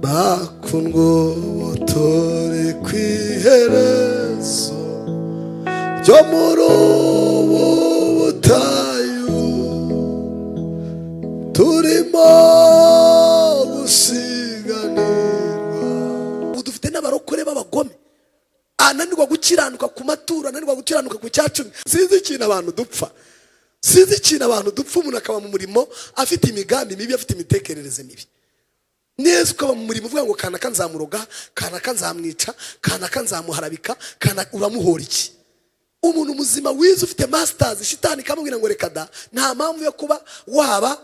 bakundwa ubutore kw'iherezo ryo muri ubu butayu turimo gusiganirwa. Dufite n'abarokore b'abagome ananirwa gukiranuka ku maturo, ananirwa gukiranuka ku cyacumi. Sinzi ikintu abantu dupfa, sinzi ikintu abantu dupfa. Umuntu akaba mu murimo afite imigambi mibi, afite imitekerereze mibi. Neza ukaba mu murimo uvuga ngo kanaka nzamuroga, kanaka nzamwica, kanaka nzamuharabika, kanaka uramuhora iki? Umuntu muzima wize ufite masters, shitani kamubwira ngo reka da, nta mpamvu yo kuba waba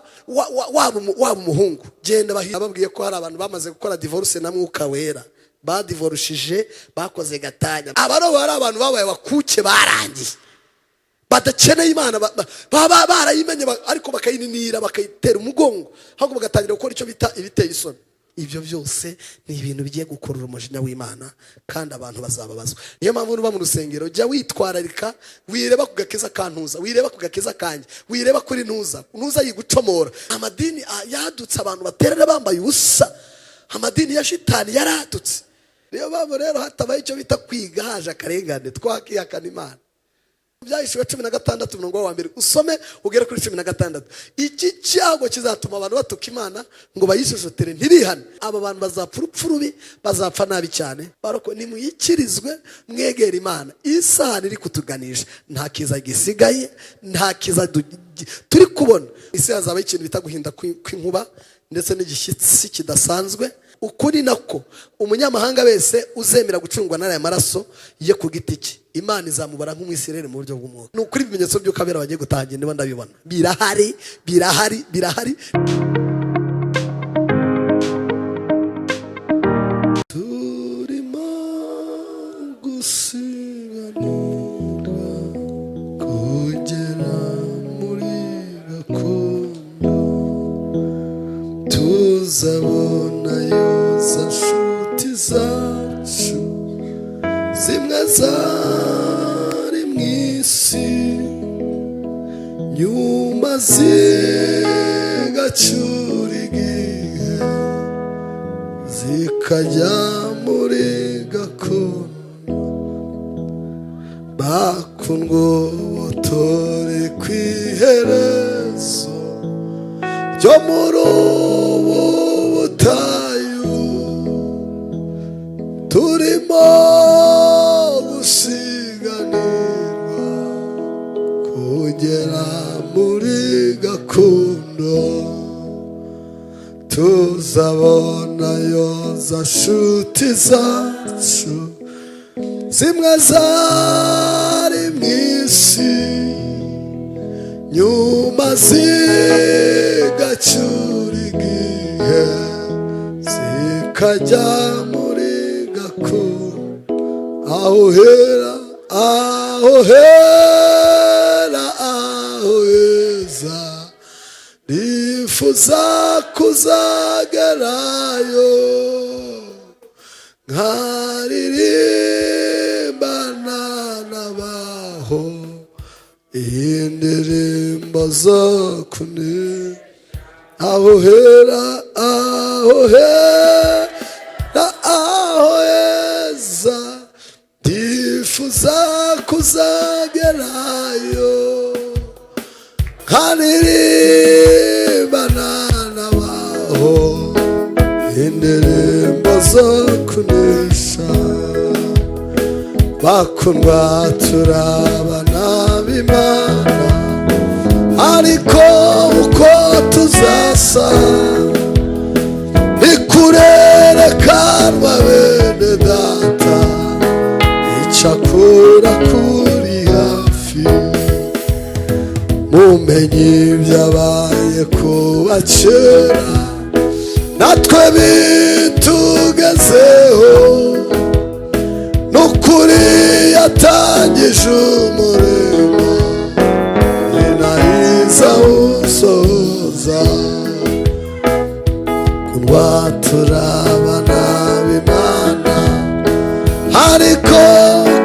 umuhungu. Genda babwiye ko hari abantu bamaze gukora divorce na Mwuka Wera, badivorushije bakoze gatanya. Abaro bari abantu babaye bakuke barangiye, badakeneye Imana, baba barayimenye ariko bakayininira bakayitera umugongo, ahubwo bagatangira gukora icyo bita ibiteye isoni. Ibyo byose ni ibintu bigiye gukurura umujinya w'Imana kandi abantu bazababazwa. Niyo mpamvu nuba mu rusengero jya witwararika, wireba ku gakeza kantuza, wireba ku gakeza kanjye, wireba kuri ntuza yigucomora. Amadini yadutse, abantu baterera bambaye ubusa, amadini ya shitani yaradutse. Niyo mpamvu rero hatabaye icyo bita kwiga haje akarengane, twakihakana Imana. Byahishwe 16 umurongo wa mbere usome ugere kuri 16. Iki cyago kizatuma abantu batuka Imana ngo bayishojotere ntibihane. Aba bantu bazapfa urupfu rubi, bazapfa nabi cyane. Baroko nimuyikirizwe mwegera Imana. Isaha iri kutuganisha, nta kiza gisigaye, nta kiza turi kubona. Isi hazaba ikintu bita guhinda kw'inkuba ndetse n'igishyitsi kidasanzwe. Ukuri nako umunyamahanga wese uzemera gucungwa n'aya maraso ye ku giti cye, Imana izamubara nk'umwisirere mu buryo bw'umwuka. Ni ukuri ibimenyetso by'uko abera bagiye gutangira niba ndabibona. Birahari. Turimo gusiganirwa kugera muri gakondo, tuzabonayo za nshuti zacu zimwe zari mu isi, nyuma zigacyura igihe zikajya muri gakondo. Bakundwa ubutore kw'iherezo ryo muri ubu butayu turimo gusiganirwa kugera muri gakondo, tuzabonayo za nshuti zacu zimwe zari mu isi, nyuma zigacyura igihe zikajya muri gakondo. Aho hera heza nifuza kuzagerayo, nkaririmbana n'abaho indirimbo zo kune. Aho hera heza ndifuza kuzagerayo, nkaririmbana n'abaho indirimbo zo kunesha. Bakundwa turabana b'Imana, ariko uko tuzasa nikurerekanwa bene data. Icyakora kuri hafi mumenye ibyabaye kuba kera, natwe bitugezeho. Nukuri yatangije umurimo, ninahiza usoza. Kundwa turabana b'Imana, ariko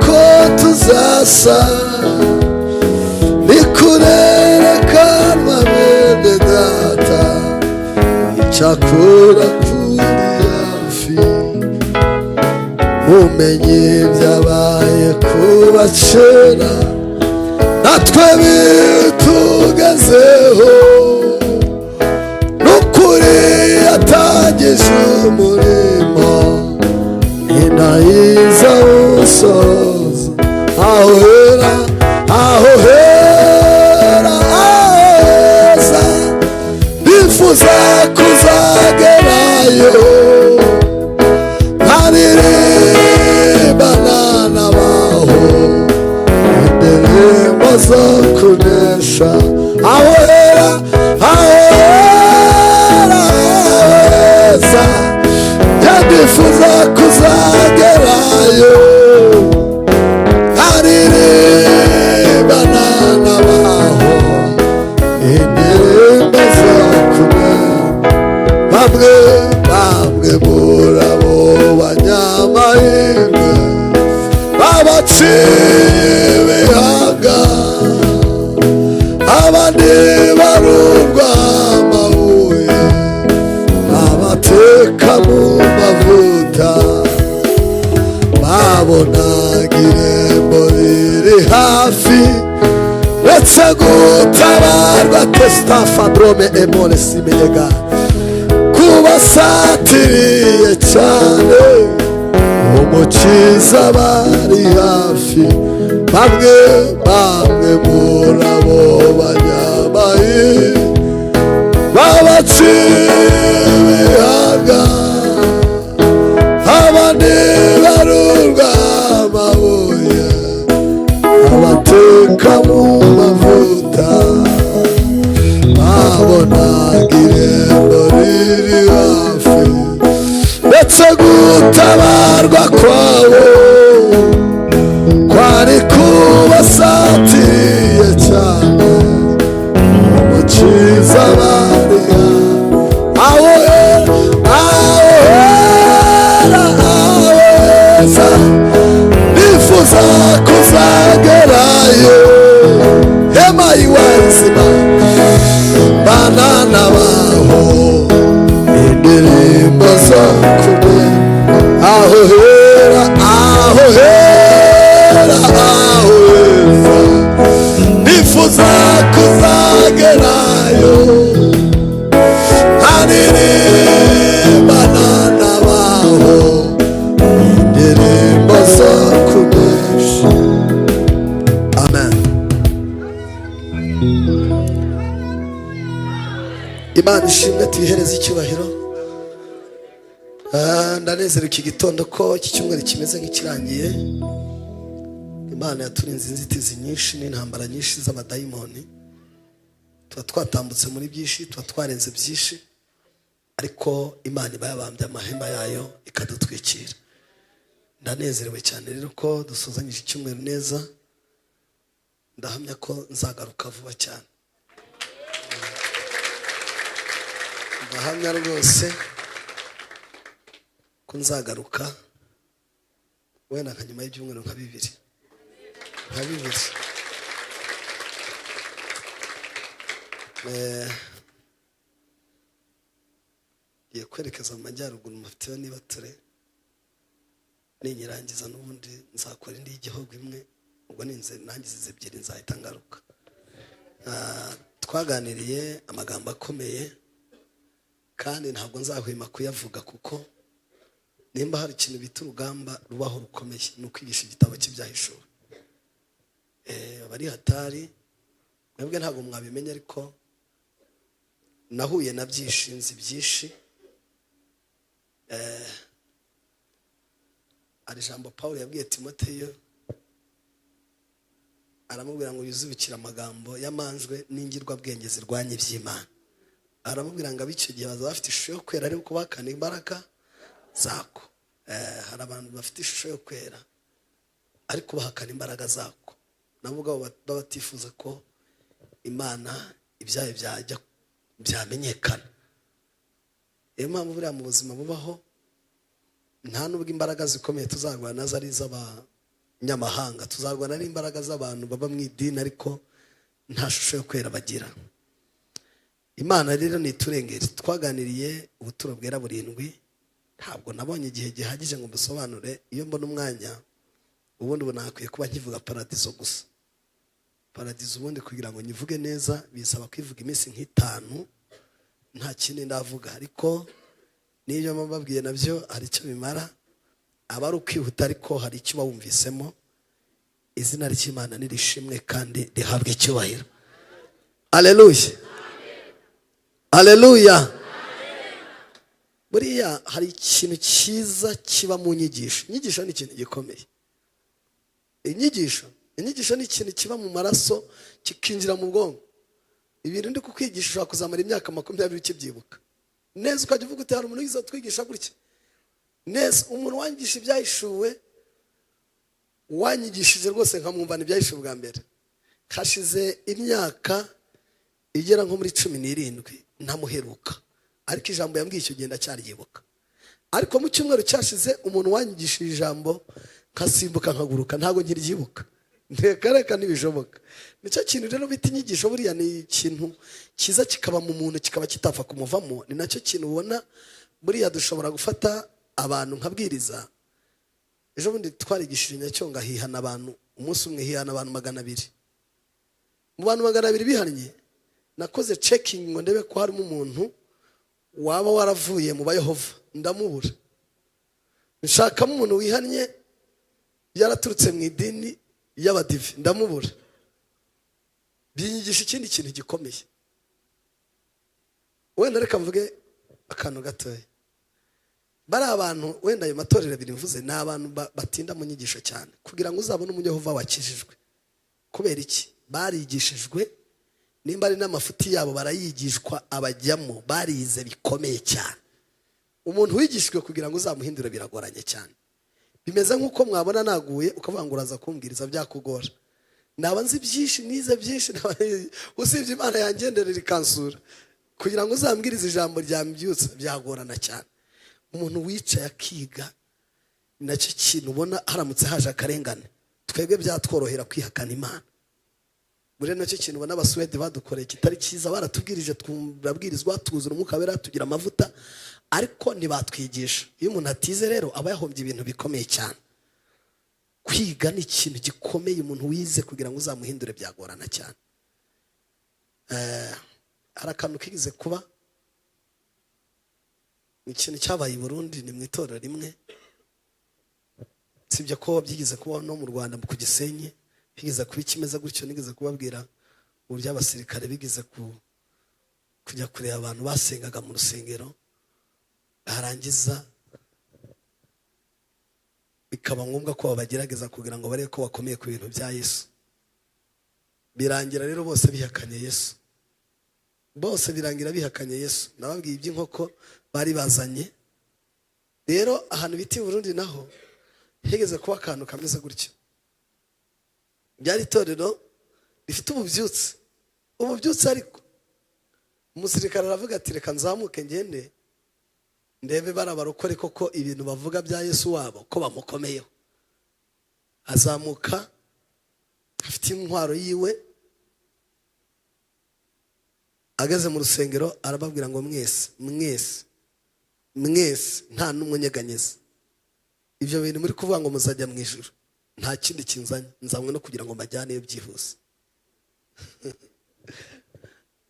ko tuzasa nikurerekanwa bene data. Icyakora kuri umenye ibyabaye kuba kera natwe bitugezeho n'ukuri yatangije umurimo inayiza usoza aho hera heza bifuza kuzagerayo ntaririmbana n'abaho indirimbo zo kunesha aho hera heza ndifuza kuzagerayo ntaririmbana n'abaho indirimbo zo kunesha bamwe muri abo banyamahirwe babaciye ibihaga abandi barurwa amabuye abateka mu mavuta babonaga irembo riri hafi ndetse gutabarwa testafadrome emole simeyega kubasatiriye cyane umukiza bari hafi bamwe muri abo banyamahirwe babaciye ibihaga abandi barurwa amabuye abateka mu mavuta babonaga irembo riri hafi ndetse gutabarwa kwabo kwari kubasatiriye cyane umukiza bari aho heza bifuza kuzagerayo hema iwazima banana baho indirimbo zo kumwe aho heza bifuza kuzagerayo ntaririmbana n'abaho indirimbo zo kunesha. Amen. Imana ishimwe tuyihereze icyubahiro. Ndanezerewe iki gitondo ko iki cyumweru kimeze nk'ikirangiye. Imana yaturinze inzitizi nyinshi n'intambara nyinshi z'abadayimoni. Tuba twatambutse muri byinshi, tuba twarenze byinshi, ariko Imana iba yabambye amahema yayo ikadutwikira. Ndanezerewe cyane rero ko dusuzanyije icyumweru neza. Ndahamya ko nzagaruka vuba cyane. Ndahamya rwose ko nzagaruka wenda nka nyuma y'ibyumweru nka bibiri. Ngiye kwerekeza mu majyaruguru mufiteho niba ture ninyirangiza n'ubundi nzakora indi y'igihugu imwe, ubwo nangize ebyiri nzahita ngaruka. Twaganiriye amagambo akomeye kandi ntabwo nzahwema kuyavuga, kuko nimba hari ikintu bita urugamba rubaho rukomeye ni ukwigisha igitabo cy'ibyahishuwe. Bari hatari mwebwe ntabwo mwabimenya, ariko nahuye na byinshi, nzi byinshi. Ari ijambo Pawulo yabwiye Timoteyo, aramubwira ngo yuzubikire amagambo yamanjwe n'ingirwabwenge zirwanya iby'Imana. Aramubwira ngo ab'icyo gihe bazaba bafite ishusho yo kwera ariko bahakana imbaraga zako. Hari abantu bafite ishusho yo kwera ariko bahakana imbaraga zako, nabo ubwabo baba batifuza ko Imana ibyayo byamenyekana. Iyo mpamvu buriya mu buzima bubaho nta nubwo imbaraga zikomeye tuzarwana nazo ari iz'abanyamahanga, tuzarwana n'imbaraga z'abantu baba mu idini ariko nta shusho yo kwera bagira. Imana rero niturengere. Twaganiriye ubuturo bwera burindwi, ntabwo nabonye igihe gihagije ngo mbisobanure. Iyo mbona umwanya ubundi nakwiye kuba nkivuga paradizo gusa. Paradizo ubundi kugira ngo nyivuge neza bisaba kwivuga iminsi nk'itanu nta kindi ndavuga, ariko niyo mbabwiye nabyo hari icyo bimara. Aba ari ukwihuta ariko hari icyo bawumvisemo. Izina ry'Imana nirishimwe kandi rihabwe icyubahiro. Haleluya, haleluya. Buriya hari ikintu cyiza kiba mu nyigisho. Inyigisho ni ikintu gikomeye. Inyigisho ni ikintu kiba mu maraso kikinjira mu bwonko. Ibintu ndi kukwigisha ushobora kuzamara imyaka 20 ukibyibuka neza, ukajya uvuga uti hari umuntu wize twigisha gutya neza. Umuntu wanyigisha ibyahishuwe wanyigishije rwose nkamwumva n'ibyahishuwe bwa mbere, hashize imyaka igera nko muri 17 ntamuheruka, ariko ijambo yambwiye icyo genda cyaryibuka. Ariko mu cyumweru cyashize umuntu wanyigishije ijambo nkasimbuka nkaguruka ntago nkiryibuka. Ntekareka nibishoboka. Nicyo kintu rero bita inyigisho. Buriya ni ikintu kiza kikaba mu muntu kikaba kitapfa kumuvamo. Ni nacyo kintu ubona buriya dushobora gufata abantu nkabwiriza. Ejo bundi twarigishije Nyacyonga hihana abantu, umunsi umwe hihana abantu 200. Mu bantu 200 bihannye nakoze checking ngo ndebe ko harimo umuntu waba waravuye mu Bayehova, ndamubura. Nshakamo umuntu wihannye yaraturutse mu idini y'Abadive, ndamubura. Binyigisha ikindi kintu gikomeye. Wenda reka mvuge akantu gatoya. Bari abantu wenda ayo matorero abiri mvuze ni abantu batinda mu nyigisho cyane kugira ngo uzabone umunyehova wakijijwe. Kubera iki? Barigishijwe, nimba ari n'amafuti yabo barayigishwa abajyamo, barize bikomeye cyane. Umuntu wigishwe kugira ngo uzamuhindure biragoranye cyane. Bimeze nk'uko mwabona naguye ukavuga ngo uraza kumbwiriza byakugora. Naba nzi byinshi, nize byinshi, usibye Imana yangenderera ikansura kugira ngo uzambwirize ijambo ryambyutsa byagorana cyane. Umuntu wicaye akiga nacyo kintu ubona haramutse haje akarengane twebwe byatworohera kwihakana Imana. Bure nacyo kintu ubona abaswede badukoreye kitari cyiza. Baratubwirije twabwirizwa tuzura umwuka wera tugira amavuta, ariko ntibatwigisha. Iyo umuntu atize rero aba yahombye ibintu bikomeye cyane. Kwiga ni ikintu gikomeye. Umuntu wize kugira ngo uzamuhindure byagorana cyane. Arakantu kigize kuba ikintu cyabaye i Burundi, ni mu itorero rimwe. Sibyo ko byigize kuba no mu Rwanda ku Gisenyi bigize kuba ikimeze gutyo. Nigeze kubabwira uburyo abasirikare bigize kujya kureba abantu basengaga mu rusengero, harangiza bikaba ngombwa ko babagerageza kugira ngo barebe ko bakomeye ku bintu bya Yesu. Birangira rero bose bihakanye Yesu. Bose birangira bihakanye Yesu. Nababwiye iby'inkoko bari bazanye. Rero ahantu biti Burundi naho hegeze kuba akantu kameze gutyo. Byari itorero rifite ububyutse ariko umusirikare aravuga ati reka nzamuke ngende ndebe barabarokore koko ibintu bavuga bya Yesu wabo ko bamukomeyeho. Azamuka afite intwaro yiwe, ageze mu rusengero arababwira ngo mwese nta n'umunyeganyeza. Ibyo bintu muri kuvuga ngo muzajya mu ijuru nta kindi kinzanye, nzamwe no kugira ngo mbajyane byihuse.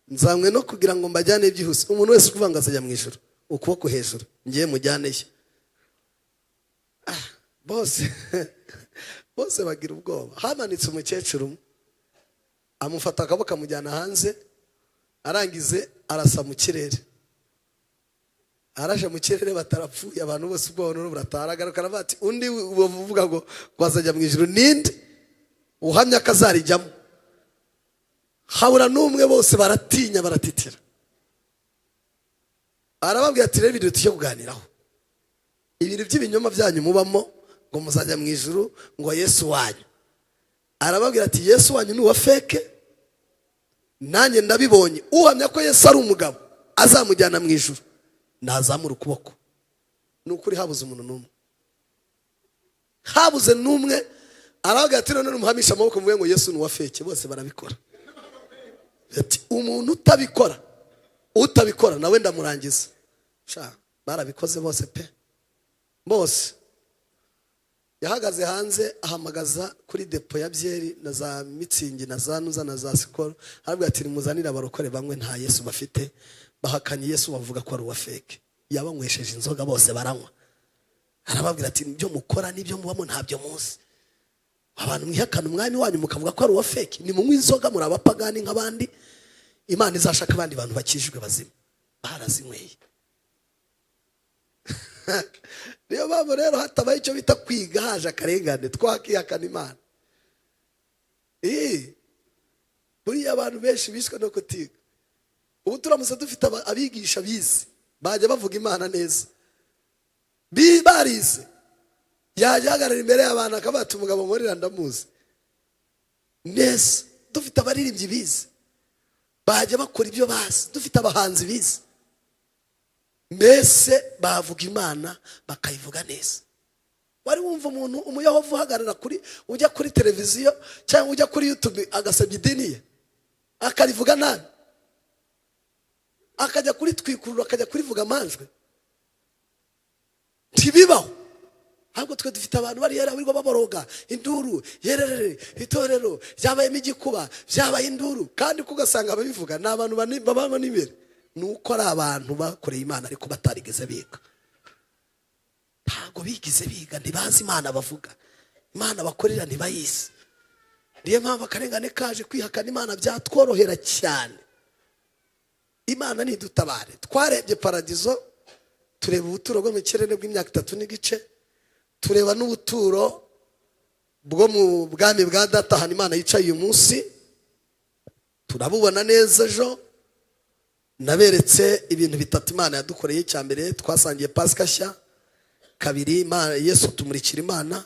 Nzamwe no kugira ngo mbajyane byihuse. Umuntu wese kuvuga ngo azajya mu ijuru ukuboko hejuru ngiye mujyaneyo. Bose bagira ubwoba. Hamanitse umukecuru amufata akaboko amujyana hanze, arangize arasa mu kirere. Araje mu kirere batarapfuye, abantu bose ubwoba n'uburataragarukana bati undi uvuga ngo kwazajya mu ijuru ninde uhamya kazarijyamo. Habura n'umwe, bose baratinya baratitira. Arababwira ati rero ibintu tugiye kuganiraho, ibintu by'ibinyoma byanyu mubamo ngo muzajya mu ijuru ngo Yesu wanyu. Arababwira ati Yesu wanyu ni uwa feke, nanjye ndabibonye. Uhamya ko Yesu ari umugabo azamujyana mu ijuru nazamura ukuboko. Nukuri habuze umuntu n'umwe, habuze n'umwe. Arababwira ati none umuhamisha amaboko muvuge ngo Yesu ni uwa feke. Bose barabikora. Ati umuntu utabikora nawe ndamurangiza. Barabikoze bose pe. bose. Yahagaze hanze ahamagaza kuri depo ya byeri na za Mitsingi na za Nuza na za Sikoro, arabwira ati nimuzanire abarokore bamwe nta Yesu bafite, bahakanye Yesu bavuga ko ari uwa fake. Yabanywesheje inzoga bose baranywa. Arababwira ati ibyo mukora n'ibyo mubamo ntabyo muzi. Abantu mwihakana umwami wanyu mukavuga ko ari uwa fake, ni munywa inzoga muri abapagani nk'abandi, Imana izashaka abandi bantu bakijijwe bazima. Barazinyweye. Niyo mpamvu rero hatabaye icyo bita kwiga haje akarengane twakihakana Imana. Buriya abantu benshi bishwe no kutiga. Ubu turamutse dufite abigisha bize bajya bavuga Imana neza, barize, yajya ahagarara imbere y'abantu akabata umugabo nkorera ndamuzi neza. Dufite abaririmbyi bize bajya bakora ibyo bazi, dufite abahanzi bize, mbese bavuga Imana bakayivuga neza. Wari wumva umuntu umuyehova uhagarara kuri ujya kuri televiziyo cyangwa ujya kuri YouTube agasabye idini ye akarivuga nabi, akajya kuri twikurura akajya kurivuga amanjwe? Ntibibaho. Ahubwo twe dufite abantu bari yarabirwa baboroga induru yererere itorero byabayemo igikuba byabaye induru, kandi kugasanga ababivuga ni abantu babamo n'imbere. Nuko ari abantu bakoreye Imana ariko batarigeze biga. Ntago bigize biga, ntibazi Imana bavuga, Imana bakorera ntibayizi. Niyo mpamvu akarengane kaje kwihakana Imana byatworohera cyane. Imana nidutabare. Twarebye paradizo, tureba ubuturo bwo mu kirere bw'imyaka 3 n'igice, tureba n'ubuturo bwo mu bwami bwa data hano Imana yicaye uyu munsi, turabubona neza ejo. Naberetse ibintu bitatu Imana yadukoreye. Cya mbere twasangiye Pasika nshya, kabiri Yesu tumurikira Imana,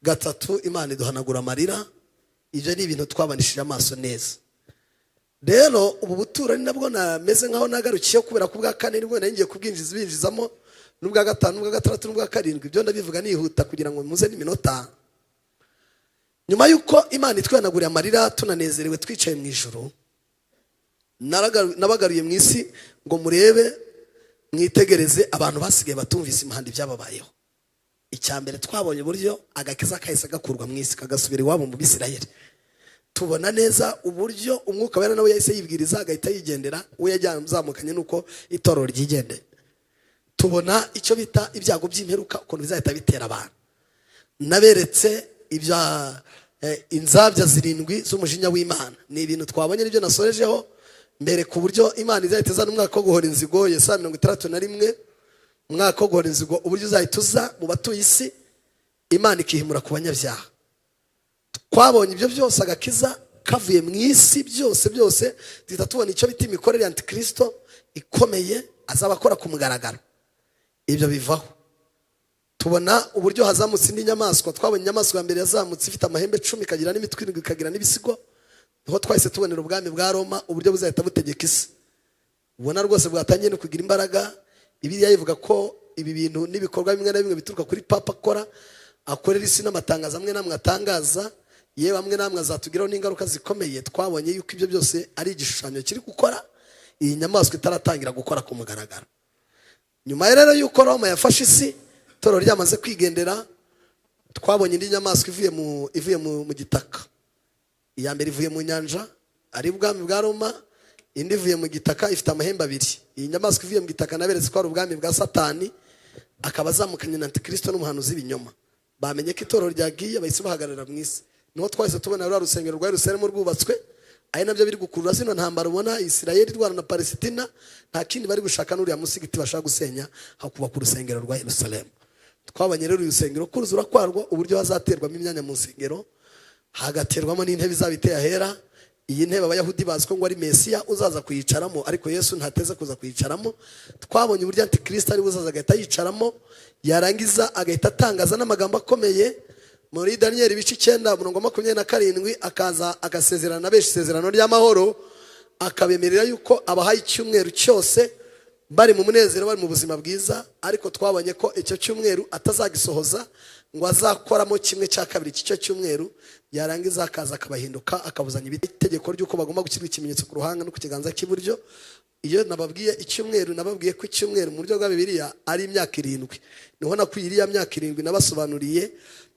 gatatu Imana iduhanagura amarira. Ibyo ni ibintu twabanishije amaso neza. Rero ubu buturo ni nabwo nameze nkaho nagarukiye, kubera ko bwa kane nibwo ngiye kubwinjizamo, n'ubwa gatanu n'ubwa gatandatu n'ubwa karindwi. Ibyo ndabivuga nihuta kugira ngo muze n'iminota. Nyuma yuko Imana itwanaguriye amarira tunanezerewe twicaye mu ijuru, nabagaruye mu isi ngo murebe mwitegereze abantu basigaye batumvise imihanda ibyababayeho. Icyambere twabonye uburyo agakiza kahise gakurwa mu isi kagasubira iwabo mu Bisirayeli. Tubona neza uburyo umwuka wera nawe yahise yibwiriza agahita yigendera, we yajyamuzamukanye nuko itorero ryigendeye. Tubona icyo bita ibyago by'imperuka ukuntu bizahita bitera abantu. Naberetse ibya inzabya 7 z'umujinya w'Imana. Ni ibintu twabonye nibyo nasorejeho mbere, ku buryo Imana izahita izana umwaka wo guhora inzigo. Yesaya 61 umwaka wo guhora inzigo, uburyo uzahita uza mu batuye isi, Imana ikihimura ku banyabyaha. Twabonye ibyo byose agakiza kavuye mu isi, byose duhita tubona icyo bita imikorere ya Antikristo ikomeye azaba akora ku mugaragaro. Ibyo bivaho. Tubona uburyo hazamutse indi nyamaswa. Twabonye inyamaswa mbere yazamutse ifite amahembe 10 ikagira n'imitwe 7 ikagira n'ibisigo. Niho twahise tubonera ubwami bwa Roma uburyo buzahita butegeka isi. Ubona rwose bwatangiye no kugira imbaraga. Bibiliya ivuga ko ibi bintu n'ibikorwa bimwe na bimwe bituruka kuri papa akorera isi n'amatangazo amwe namwe atangaza, yewe amwe namwe azatugiraho n'ingaruka zikomeye. Twabonye yuko ibyo byose ari igishushanyo kiri gukora iyi nyamaswa itaratangira gukora ku mugaragaro. Nyuma rero yuko Roma yafashe isi, toro ryamaze kwigendera, twabonye indi nyamaswa ivuye mu gitaka. Iya mbere ivuye mu nyanja ari ubwami bwa Roma, indi ivuye mu gitaka ifite amahembe 2. Iyi nyamaswa ivuye mu gitaka naberetse ko ari ubwami bwa Satani, akaba azamukanye na Antikristo n'umuhanuzi w'ibinyoma. Bamenye ko itorero ryagiye bahise bahagarara mu isi. Niho twahise tubona rwa rusengero rwa Yerusalemu rwubatswe, ari nabyo biri gukurura zino ntambara ubona Isirayeli rwana na Palestina. Nta kindi bari gushaka n'uriya musigiti bashaka gusenya hakuba ku rusengero rwa Yerusalemu. Twabanye rero urusengero kuruzura kwarwo uburyo hazaterwamo imyanya mu rusengero, hagaterwamo n'intebe zabiteye ahera. Iyi ntebe abayahudi baziko ngo ari Mesiya uzaza kuyicaramo, ariko Yesu ntateze kuza kuyicaramo. Twabonye uburyo Antikristo ari buzaza agahita yicaramo, yarangiza agahita atangaza n'amagambo akomeye. Muri Daniel 9:27 akaza agasezerana benshi isezerano ry'amahoro, akabemerera yuko abahaye icyumweru cyose bari mu munezero, bari mu buzima bwiza. Ariko twabonye ko icyo cyumweru atazagisohoza, ngo azakoramo kimwe cya kabiri cy'icyo cyumweru, yarangiza akaza akabahinduka akabuzanya itegeko ry'uko bagomba gushyira ikimenyetso ku ruhanga no ku kiganza cy'iburyo. Iyo nababwiye icyumweru, nababwiye ko icyumweru mu buryo bwa Bibiliya ari imyaka 7. Niho nakuye iriya myaka 7 nabasobanuriye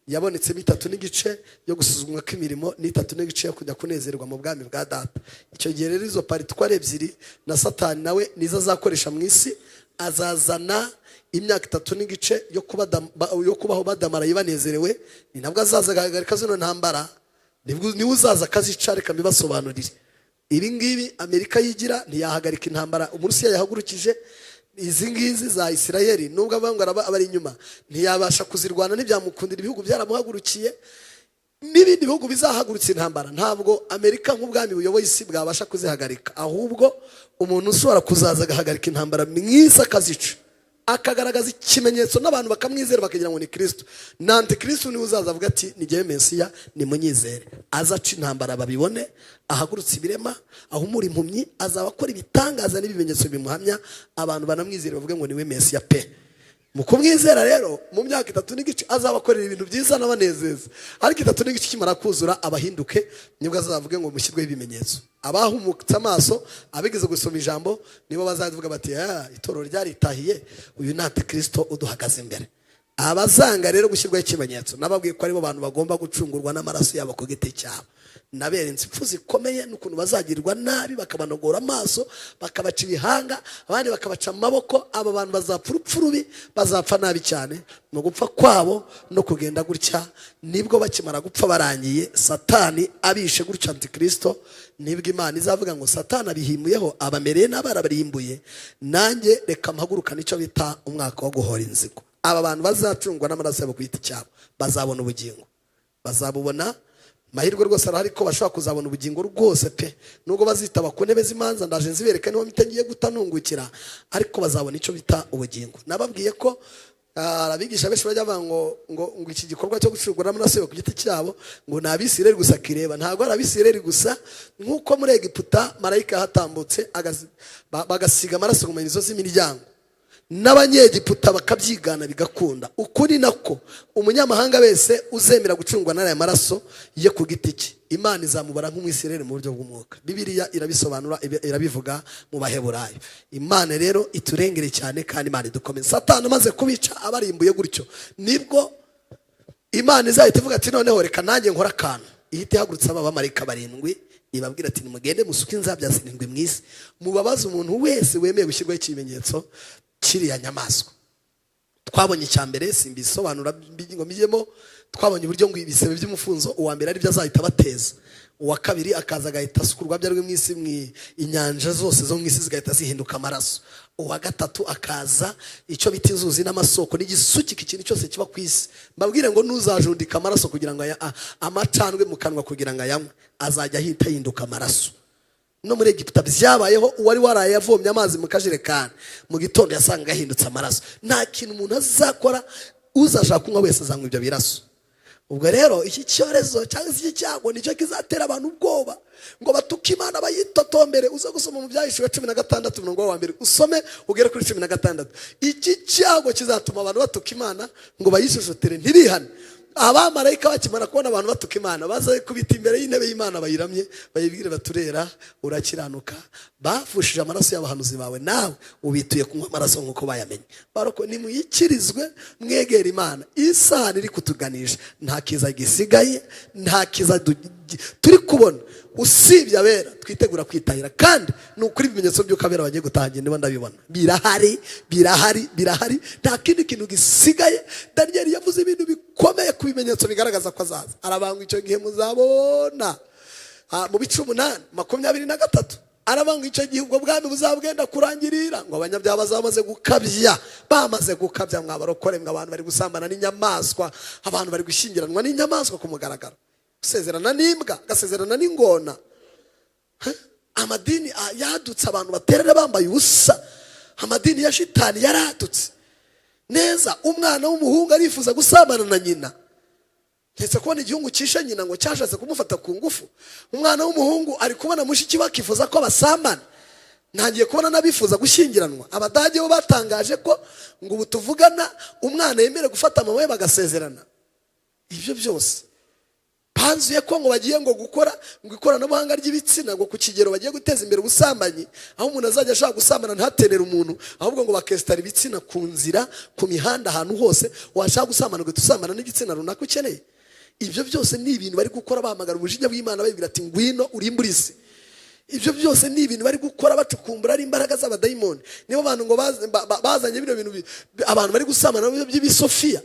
yabonetse 3 n'igice yo gusuzumwa kw'imirimo, 3 n'igice yo kujya kunezerwa mu bwami bwa Data. Icyo gihe rero izo paritware ebyiri na Satani nawe nizo azakoresha mu isi. Azazana imyaka 3 n'igice yo kubaho badamaraye banezerewe, ni nabwo azaza agahagarika zino ntambara, niwe uzaza akazica. Reka mbibasobanurire. Ibi ngibi Amerika yigira ntiyahagarika intambara Uburusiya yahagurukije. Izi ngizi za Isirayeli nubwo abangara abari inyuma ntiyabasha kuzirwana, n'ibyamukundira ibihugu byaramuhagurukiye, n'ibindi bihugu bizahagurutsa intambara. Ntabwo Amerika nk'ubwami buyoboye isi bwabasha kuzihagarika, ahubwo umuntu ushobora kuzaza agahagarika intambara mwisa akazica, akagaragaza ikimenyetso n'abantu bakamwizera bakagira ngo ni Kristo. Na Antikristo niwe uzaza avuga ati ni jyewe Mesiya, ni munyizere. Azaca intambara babibone, ahagurutse ibirema, ahumura impumyi, azaba akora ibitangaza n'ibimenyetso bimuhamya, abantu banamwizera bavuge ngo niwe Mesiya pe. Mu kumwizera rero mu myaka 3 n'igice azabakorera ibintu byiza n'abanezeza. Ariko 3 n'igice kimara kuzura abahinduke, nibwo azavuge ngo mushyirweho ibimenyetso. Abahumutse amaso abigeze gusoma ijambo nibo bazavuga bati itorero ryaritahiye, uyu ni Antikristo uduhagaze imbere. Abazanga rero gushyirwaho ikimenyetso nababwiye ko aribo bantu bagomba gucungurwa n'amaraso yabo ku giti cyabo. Naberenze impfu zikomeye n'ukuntu bazagirirwa nabi, bakabanogora amaso, bakabaca ibihanga, abandi bakabaca amaboko. Aba bantu bazapfa urupfu rubi, bazapfa nabi cyane. No gupfa kwabo no kugenda gutya, nibwo bakimara gupfa barangiye, Satani abishe gutya Antikristo, nibwo Imana izavuga ngo Satani abihimbuyeho, abamereye n'abarabarimbuye, nanjye reka mpaguruka nicyo bita umwaka wo guhora inzigo. Aba bantu bazacungwa n'amaraso yabo ku giti cyabo bazabona ubugingo, bazabubona. Mahirwe rwose arahari ko bashobora kuzabona ubugingo rwose pe, nubwo bazitaba ku ntebe z'imanza. Ndaje nzibereka niho mitengiye gutanungukira, ariko bazabona icyo bita ubugingo. Nababwiye ko abigisha benshi bajya ngo iki gikorwa cyo gucungura n'amaraso ku giti cyabo ngo ni Abisirayeli gusa kireba. Ntabwo ari Abisirayeli gusa, nk'uko muri Egiputa marayika yahatambutse bagasiga amaraso ku manizo z'imiryango, n'Abanyegiputa bakabyigana bigakunda. Ukuri nako umunyamahanga wese uzemera gucungwa n'aya maraso ye ku giti cye, Imana izamubara nk'Umwisirayeli mu buryo bw'umwuka. Bibiliya irabisobanura, irabivuga mu Baheburayo. Imana rero iturengere cyane kandi Imana idukomeze. Satani amaze kubica abarimbuye gutyo, nibwo Imana izahita ivuga ati noneho reka nanjye nkora akantu. Ihita ihagurutsa abamarayika 7 ibabwira ati nimugende musuke inzabya 7 mu isi, mubabaze umuntu wese wemeye gushyirwaho ikimenyetso kiriya nyamaswa. Twabonye icyambere simbisobanura ngo mijyemo, twabonye uburyo ngo ibisebe by'umufunzo uwa mbere ari byo azahita bateza, uwa kabiri akaza agahita asukurwa byarwe mu isi, inyanja zose zo mu isi zigahita zihinduka amaraso, uwa gatatu akaza icyo bita inzuzi n'amasoko n'igisukika ikintu cyose kiba ku isi. Mbabwire ngo nuzajundika amaraso kugira ngo amacandwe mu kanwa kugira ngo ayanywe, azajya ahita ahinduka amaraso. No muri Egiputa byabayeho, uwari waraye yavomye amazi mu kajerekani, mu gitondo yasanga gahindutse amaraso. Nta kintu umuntu azakora, uzashaka kunywa wese azanywa ibyo biraso. Ubwo rero iki cyorezo cyangwa iki cyago nicyo kizatera abantu ubwoba, ngo batuke Imana bayitotombere. Uza gusoma mu Byahishuwe 16 umurongo wa mbere, usome ugere kuri 16. Iki cyago kizatuma abantu batuka Imana ngo bayishojotere ntibihane. Abamarayika bakimara kubona abantu batuka Imana, baza kubita imbere y'intebe y'Imana bayiramye, bayibwire baturera urakiranuka, bafushije amaraso y'abahanuzi bawe, nawe ubituye kunywa amaraso nk'uko bayamenye. Baroko nimuyikirizwe mwegera Imana. Isaha iri kutuganisha, nta kiza gisigaye, nta kiza turi kubona usibye abera twitegura kwitahira. Kandi nukuri ibimenyetso by'uko abera bagiye gutahangira niba ndabibona birahari, nta kindi kintu gisigaye. Daniel yavuze ibintu bikomeye ku bimenyetso bigaragaza ko azaza. Arabanga icyo gihe muzabona mu bice 8:23, arabanga icyo gihe ubwo bwami buzabwenda kurangirira, ngo abanyabyaha bazamaze gukabya, bamaze gukabya. Mwabarokore mwe abantu bari gusambana n'inyamaswa, abantu bari gushyingiranwa n'inyamaswa ku mugaragaro, gusezerana n'imbwa, gasezerana n'ingona. Amadini yadutse, abantu baterera bambaye ubusa, amadini ya shitani yaradutse neza. Umwana w'umuhungu arifuza gusambana na nyina, ndetse kubona igihugu cisha nyina ngo cyashatse kumufata ku ngufu. Umwana w'umuhungu ari kubona mushiki bakifuza ko basambana. Ntangiye kubona nabifuza gushyingiranwa. Abadage bo batangaje ko ngo ubu tuvugana umwana yemere gufata mama we bagasezerana. ibyo byose banzuye ko ngo bagiye ngo gukora ngo ikoranabuhanga ry'ibitsina ngo ku kigero bagiye guteza imbere ubusambanyi, aho umuntu azajya ashaka gusambana ntaterere umuntu, ahubwo ngo bakesitara ibitsina ku nzira, ku mihanda, ahantu hose washaka gusambana ngo tusambana n'igitsina runaka ukeneye. Ibyo byose ni ibintu bari gukora bahamagara umujinya w'Imana babibwira ati ngwino urimbure isi. Ibyo byose ni ibintu bari gukora bacukumbura ari imbaraga z'abadayimoni. Nibo bantu ngo bazanye bino bintu abantu bari gusambana by'ibisofiya.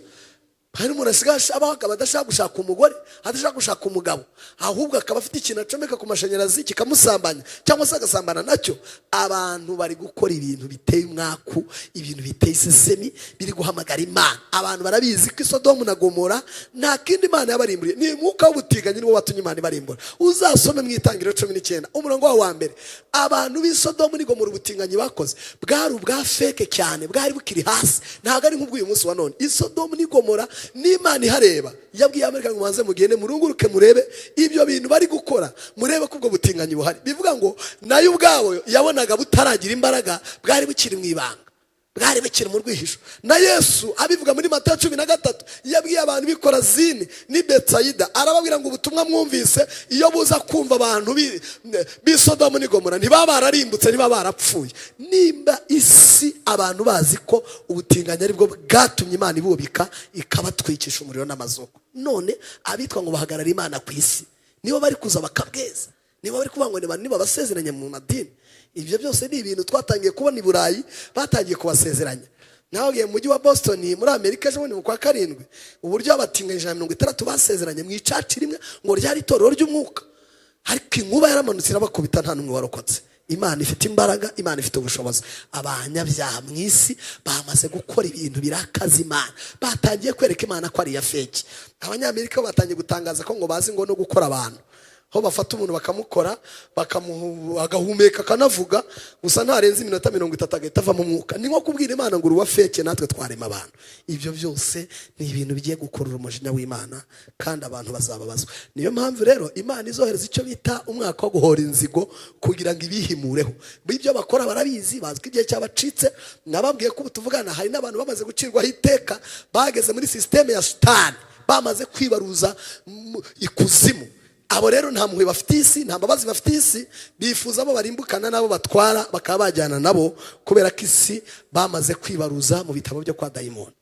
Hari umuntu asigaye abaho akaba adashaka gushaka umugore, adashaka gushaka umugabo, ahubwo akaba afite ikintu acomeka ku mashanyarazi kikamusambanya cyangwa se agasambana nacyo. Abantu bari gukora ibintu biteye umwaku, ibintu biteye isesemi, biri guhamagara Imana. Abantu barabizi ko Sodomu na Gomora nta kindi Imana yabarimburiye, ni umwuka w'ubutinganyi niwo watumye Imana ibarimbura. Uzasome mu Itangiriro 19 umurongo wa mbere. Abantu b'i Sodomu ni Gomora ubutinganyi bakoze bwari ubwa feke cyane, bwari bukiri hasi, ntabwo ari nk'ubw'uyu munsi wa none. I Sodomu ni Gomora n'Imana ihareba yabwiye Amerika ngo mubanze mugende murunguruke murebe ibyo bintu bari gukora, murebe ko ubwo butinganyi buhari. Bivuga ngo nayo ubwabo yabonaga butaragira imbaraga, bwari bukiri mu ibanga, bwari bukiri mu rwihisho. Na Yesu abivuga muri Matayo 13 yabwiye abantu bikora zini ni Betsayida, arababwira ngo ubutumwa mwumvise iyo buza kumva abantu b'i Sodomu ni Gomora ntibaba bararimbutse, ntibaba barapfuye. Nimba isi abantu bazi ko ubutinganyi ari bwo bwatumye Imana ibubika ikabatwikisha umuriro n'amazuku, none abitwa ngo bahagarara Imana ku isi nibo bari kuza bakabweza, nibo bari kuvuga ngo niba basezeranye mu madini. Ibyo byose ni ibintu twatangiye kubona i Burayi, batangiye kubasezeranya. Nawe mu mujyi wa Boston muri Amerika ejo bundi mu kwa karindwi, uburyo abatinganyi 160 basezeranye mu icaci rimwe ngo ryari itorero ry'umwuka, ariko inkuba yaramanutse irabakubita nta n'umwe warokotse. Imana ifite imbaraga, Imana ifite ubushobozi. Abanyabyaha mu isi bamaze gukora ibintu birakaza Imana, batangiye kwereka Imana ko ari iya feki. Abanyamerika batangiye gutangaza ko ngo bazi ngo no gukora abantu, aho bafata umuntu bakamukora agahumeka akanavuga gusa ntarenze iminota 30 agahita ava mu mwuka. Ni nko kubwira Imana ngo uruwa feke natwe twarema abantu. Ibyo byose ni ibintu bigiye gukurura umujinya w'Imana kandi abantu bazababazwa. Niyo mpamvu rero Imana izohereza icyo bita umwaka wo guhora inzigo kugira ngo ibihimureho. Ibyo bakora barabizi, bazwi igihe cyabacitse. Nababwiye ko tuvugana hari n'abantu bamaze gucirwaho iteka, bageze muri systeme ya Satani, bamaze kwibaruza ikuzimu. Abo rero nta mpuhwe bafite isi, nta mbabazi bafite isi, bifuza abo barimbukana nabo batwara bakaba bajyana nabo, kubera ko isi bamaze kwibaruza mu bitabo byo kwa dayimoni.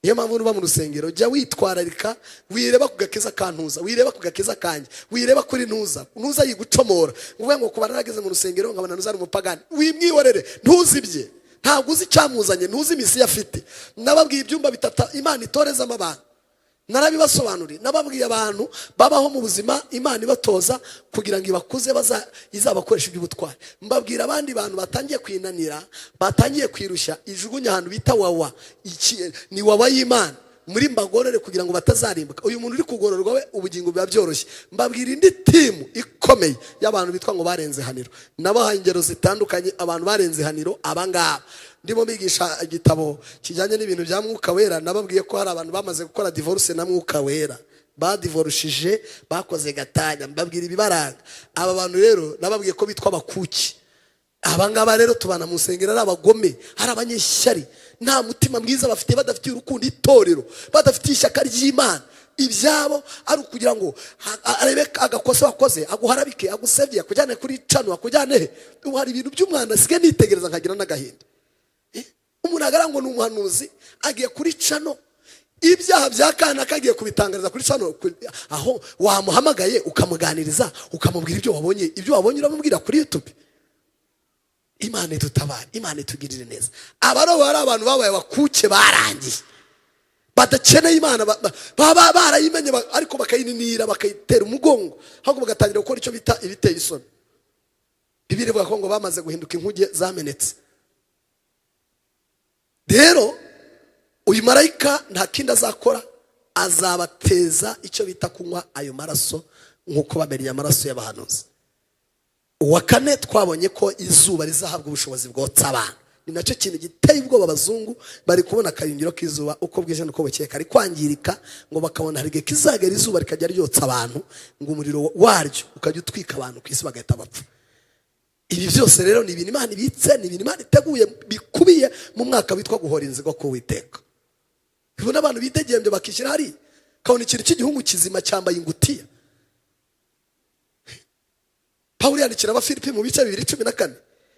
Niyo mpamvu nuba mu rusengero jya witwararika, wireba ku gakiza kantuza, wireba ku gakiza kanjye, wireba kuri ntuza yigucomora. Uvuga ngo kuba narageze mu rusengero nkabona ntuza ari umupagani, wimwiyorere, ntuzibye, ntabwo uzi icyamuzanye, ntuzi imisi yafite. Nababwiye ibyumba bitata Imana itorezamo abantu, narabibasobanuriye. Nababwiye abantu babaho mu buzima Imana ibatoza kugira ngo ibakuze izabakoresha iby'ubutwari. Mbabwira abandi bantu batangiye kwinanira, batangiye kwirushya, ijugunya ahantu bita wawa, ni wawa y'Imana muri mbagorore kugira ngo batazarimbuka. Uyu muntu uri kugororwa we ubugingo biba byoroshye. Mbabwira indi timu ikomeye y'abantu bitwa ngo barenze haniro, nabahaye ingero zitandukanye abantu barenze haniro. Abangaba ndimo bigisha igitabo kijyanye n'ibintu bya Mwuka Wera, nababwiye ko hari abantu bamaze gukora divorce na Mwuka Wera, badivorushije, bakoze gatanya. Mbabwira ibibaranga. Aba bantu rero nababwiye ko bitwa abakuki. Abangaba rero tubana mu nsengero ari abagome, hari abanyeshyari, nta mutima mwiza bafite, badafitiye urukundo itorero, badafitiye ishyaka ry'Imana. Ibyabo ari ukugira ngo arebe agakosa wakoze, aguharabike, agusebye, akujyane kuri cano, akujyane he. Hari ibintu by'umwanda sige nitegereza nkagira n'agahinda. Umuntu agara ngo ni umuhanuzi agiye kuri cano, ibyaha bya kana kagiye kubitangariza kuri cano, aho wamuhamagaye ukamuganiriza, ukamubwira ibyo wabonye uramubwira kuri YouTube. Imana idutabare, Imana itugirire neza. Abarobo ari abantu babaye bakuke barangiye, badakeneye Imana, baba barayimenye ariko bakayininira, bakayitera umugongo, ahubwo bagatangira gukora icyo bita ibiteye isoni. Bibiri bivuga ko ngo bamaze guhinduka inkuge zamenetse. Rero uyu marayika nta kindi azakora, azabateza icyo bita kunywa ayo maraso nk'uko bamenya amaraso y'abahanuzi. Uwa kane twabonye ko izuba rizahabwa ubushobozi bwotsa abantu. Ni nacyo kintu giteye ubwoba abazungu, bari kubona akarindiro k'izuba uko bwije nuko bukeye kari kwangirika, ngo bakabona hari igihe kizagera izuba rikajya ryotsa abantu, ngo umuriro waryo ukajya utwika abantu ku isi bagahita bapfa. Ibi byose rero ni ibintu Imana ibitse, ni ibintu Imana iteguye, bikubiye mu mwaka witwa guhora inzigo ku Uwiteka. Bibona abantu bitegembye bakishyira hari kabona ikintu cy'igihungu kizima cyambaye ingutiya. Pawulo yandikira Abafilipi mu bice 2:14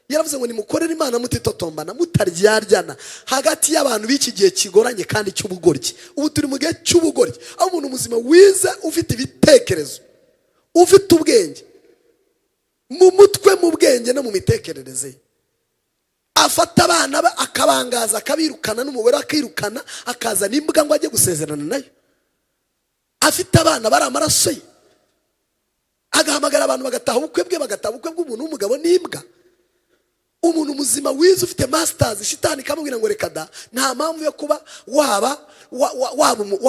yaravuze ngo nimukorere Imana mutitotombana mutaryaryana hagati y'abantu b'iki gihe kigoranye kandi cy'ubugoryi. Ubu turi mu gihe cy'ubugoryi, aho umuntu muzima wize ufite ibitekerezo, ufite ubwenge mu mutwe, mu bwenge no mu mitekerereze, afata abana akabangaza, akabirukana n'umubare akirukana, akaza n'imbwa ngo ajye gusezerana nayo. Afite abana bari amaraso ye, agahamagara abantu bagataha ubukwe bwe, bagataha ubukwe bw'umuntu w'umugabo n'imbwa. Umuntu muzima wize ufite masters, shitani kamubwira ngo reka da, nta mpamvu yo kuba waba